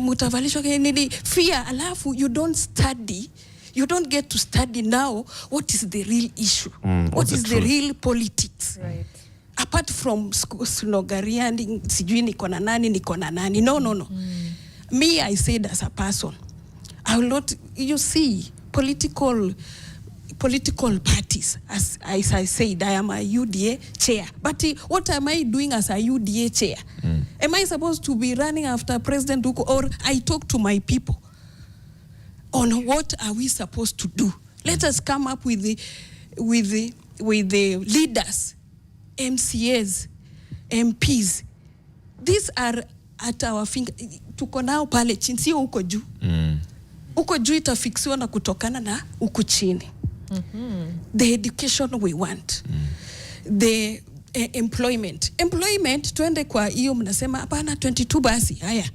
[SPEAKER 12] Mutavalishwa nini fear, alafu you don't study. You don't get to study now what is the real issue. What is the real politics.
[SPEAKER 1] Right.
[SPEAKER 12] Apart from slogariani, sijui niko na nani. No. Me, I said as a person, I will not, you see, political parties, as I said, I am a UDA chair. But what am I doing as a UDA chair? Am I supposed to be running after President Uko, or I talk to my people on what are we supposed to do? Let us come up with the leaders, MCAs, MPs. These are at our finger. Tuko nao pale chini, sio huko juu. Huko juu itafiksiwa na kutokana na huku chini. The education we want. The employment. Tuende kwa hiyo mnasema hapana 22 basi. Haya.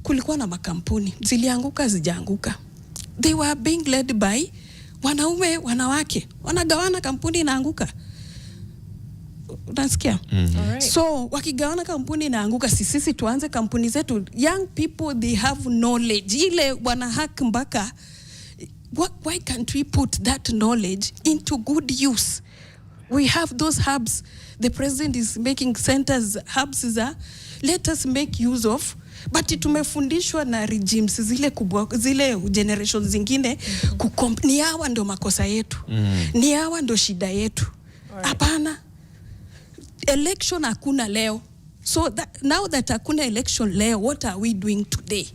[SPEAKER 12] Kulikuwa na makampuni. Zilianguka zijaanguka. They were being led by wanaume, wanawake. Wanagawana kampuni inaanguka. Unasikia?
[SPEAKER 1] Right.
[SPEAKER 12] So wakigawana kampuni inaanguka, sisi tuanze kampuni zetu. Young people, they have knowledge. Ile wanahack mpaka. Why can't we put that knowledge into good use? We have those hubs. The president is making centers, hubs za, let us make use of. But tumefundishwa na regimes zile kubwa, zile generations zingine, ni hawa ndo makosa yetu. Ni hawa ndo shida yetu. Hapana. Election hakuna leo. So now that hakuna election leo, what are we doing today?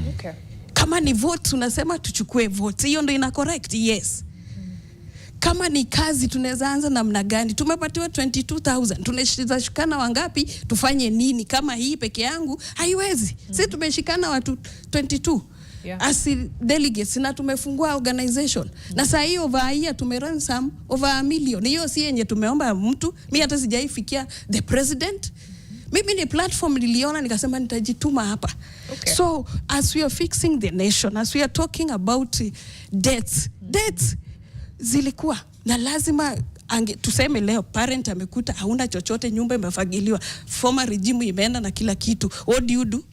[SPEAKER 1] Okay. Kama
[SPEAKER 12] ni votes, unasema tuchukue votes. Hiyo ndo ina correct, yes. Kama ni kazi tunaweza anza namna gani? Tumepatiwa 22,000. Tunashikana wangapi? Tufanye nini? Kama hii peke yangu haiwezi. Sisi tumeshikana watu 22. As delegates na tumefungua organization. Na saa hii over a year tumeransom over 1 million. Hiyo si yenye tumeomba mtu. Mimi hata sijaifikia the president. Mimi ni platform niliona nikasema nitajituma hapa. Okay. So as we are fixing the nation, as we are talking about debts zilikuwa na lazima tuseme leo parent amekuta hauna chochote, nyumba imefagiliwa, former regime imeenda na kila kitu. What do?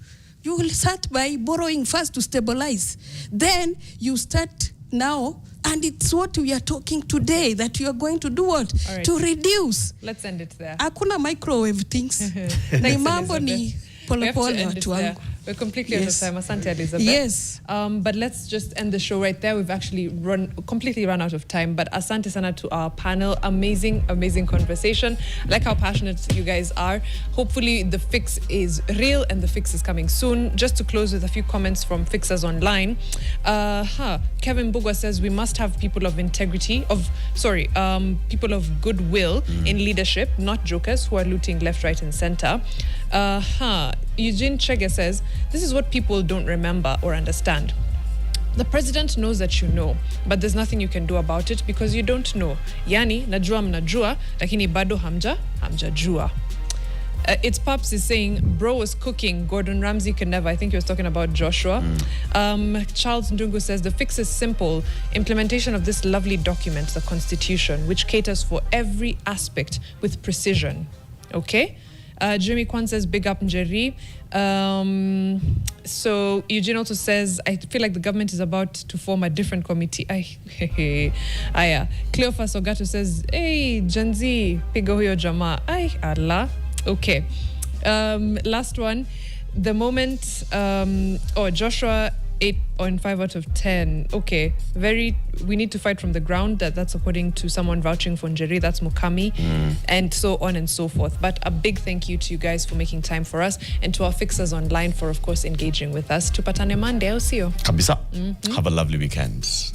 [SPEAKER 12] You will start by borrowing first to stabilize. Then you start now, and it's what we are talking today, that you are going to do what? Right. To reduce.
[SPEAKER 1] Let's end it there.
[SPEAKER 12] Hakuna microwave things. Ni mambo ni pole watu wangu.
[SPEAKER 1] We're completely out of time. Asante, Elizabeth.
[SPEAKER 12] Yes.
[SPEAKER 1] But let's just end the show right there. We've actually completely run out of time. But asante sana to our panel. Amazing conversation. I like how passionate you guys are. Hopefully the fix is real and the fix is coming soon. Just to close with a few comments from Fixers Online. Kevin Bugwa says we must have people of integrity, people of goodwill in leadership, not jokers who are looting left, right, and center. Eugene Chege says, this is what people don't remember or understand. The president knows that you know, but there's nothing you can do about it because you don't know. Yani, najua mnajua, lakini bado hamjajua. It's Pops is saying, bro was cooking, Gordon Ramsay can never. I think he was talking about Joshua. Charles Ndungu says, the fix is simple. Implementation of this lovely document, the Constitution, which caters for every aspect with precision. Okay? Jeremy Kwan says, big up Njeri. So Eugene also says, I feel like the government is about to form a different committee. Cleophas Ogato says, hey, Gen Z, pigo huyo jamaa. Allah. Okay. Last one. The moment, Joshua 8.5 out of 10. Okay. We need to fight from the ground. That's according to someone vouching for Njeri. That's Mukami. And so on and so forth. But a big thank you to you guys for making time for us and to our Fixers Online for, of course, engaging with us. Tupatane Monday. I'll see you.
[SPEAKER 2] Kabisa. Have a lovely weekend.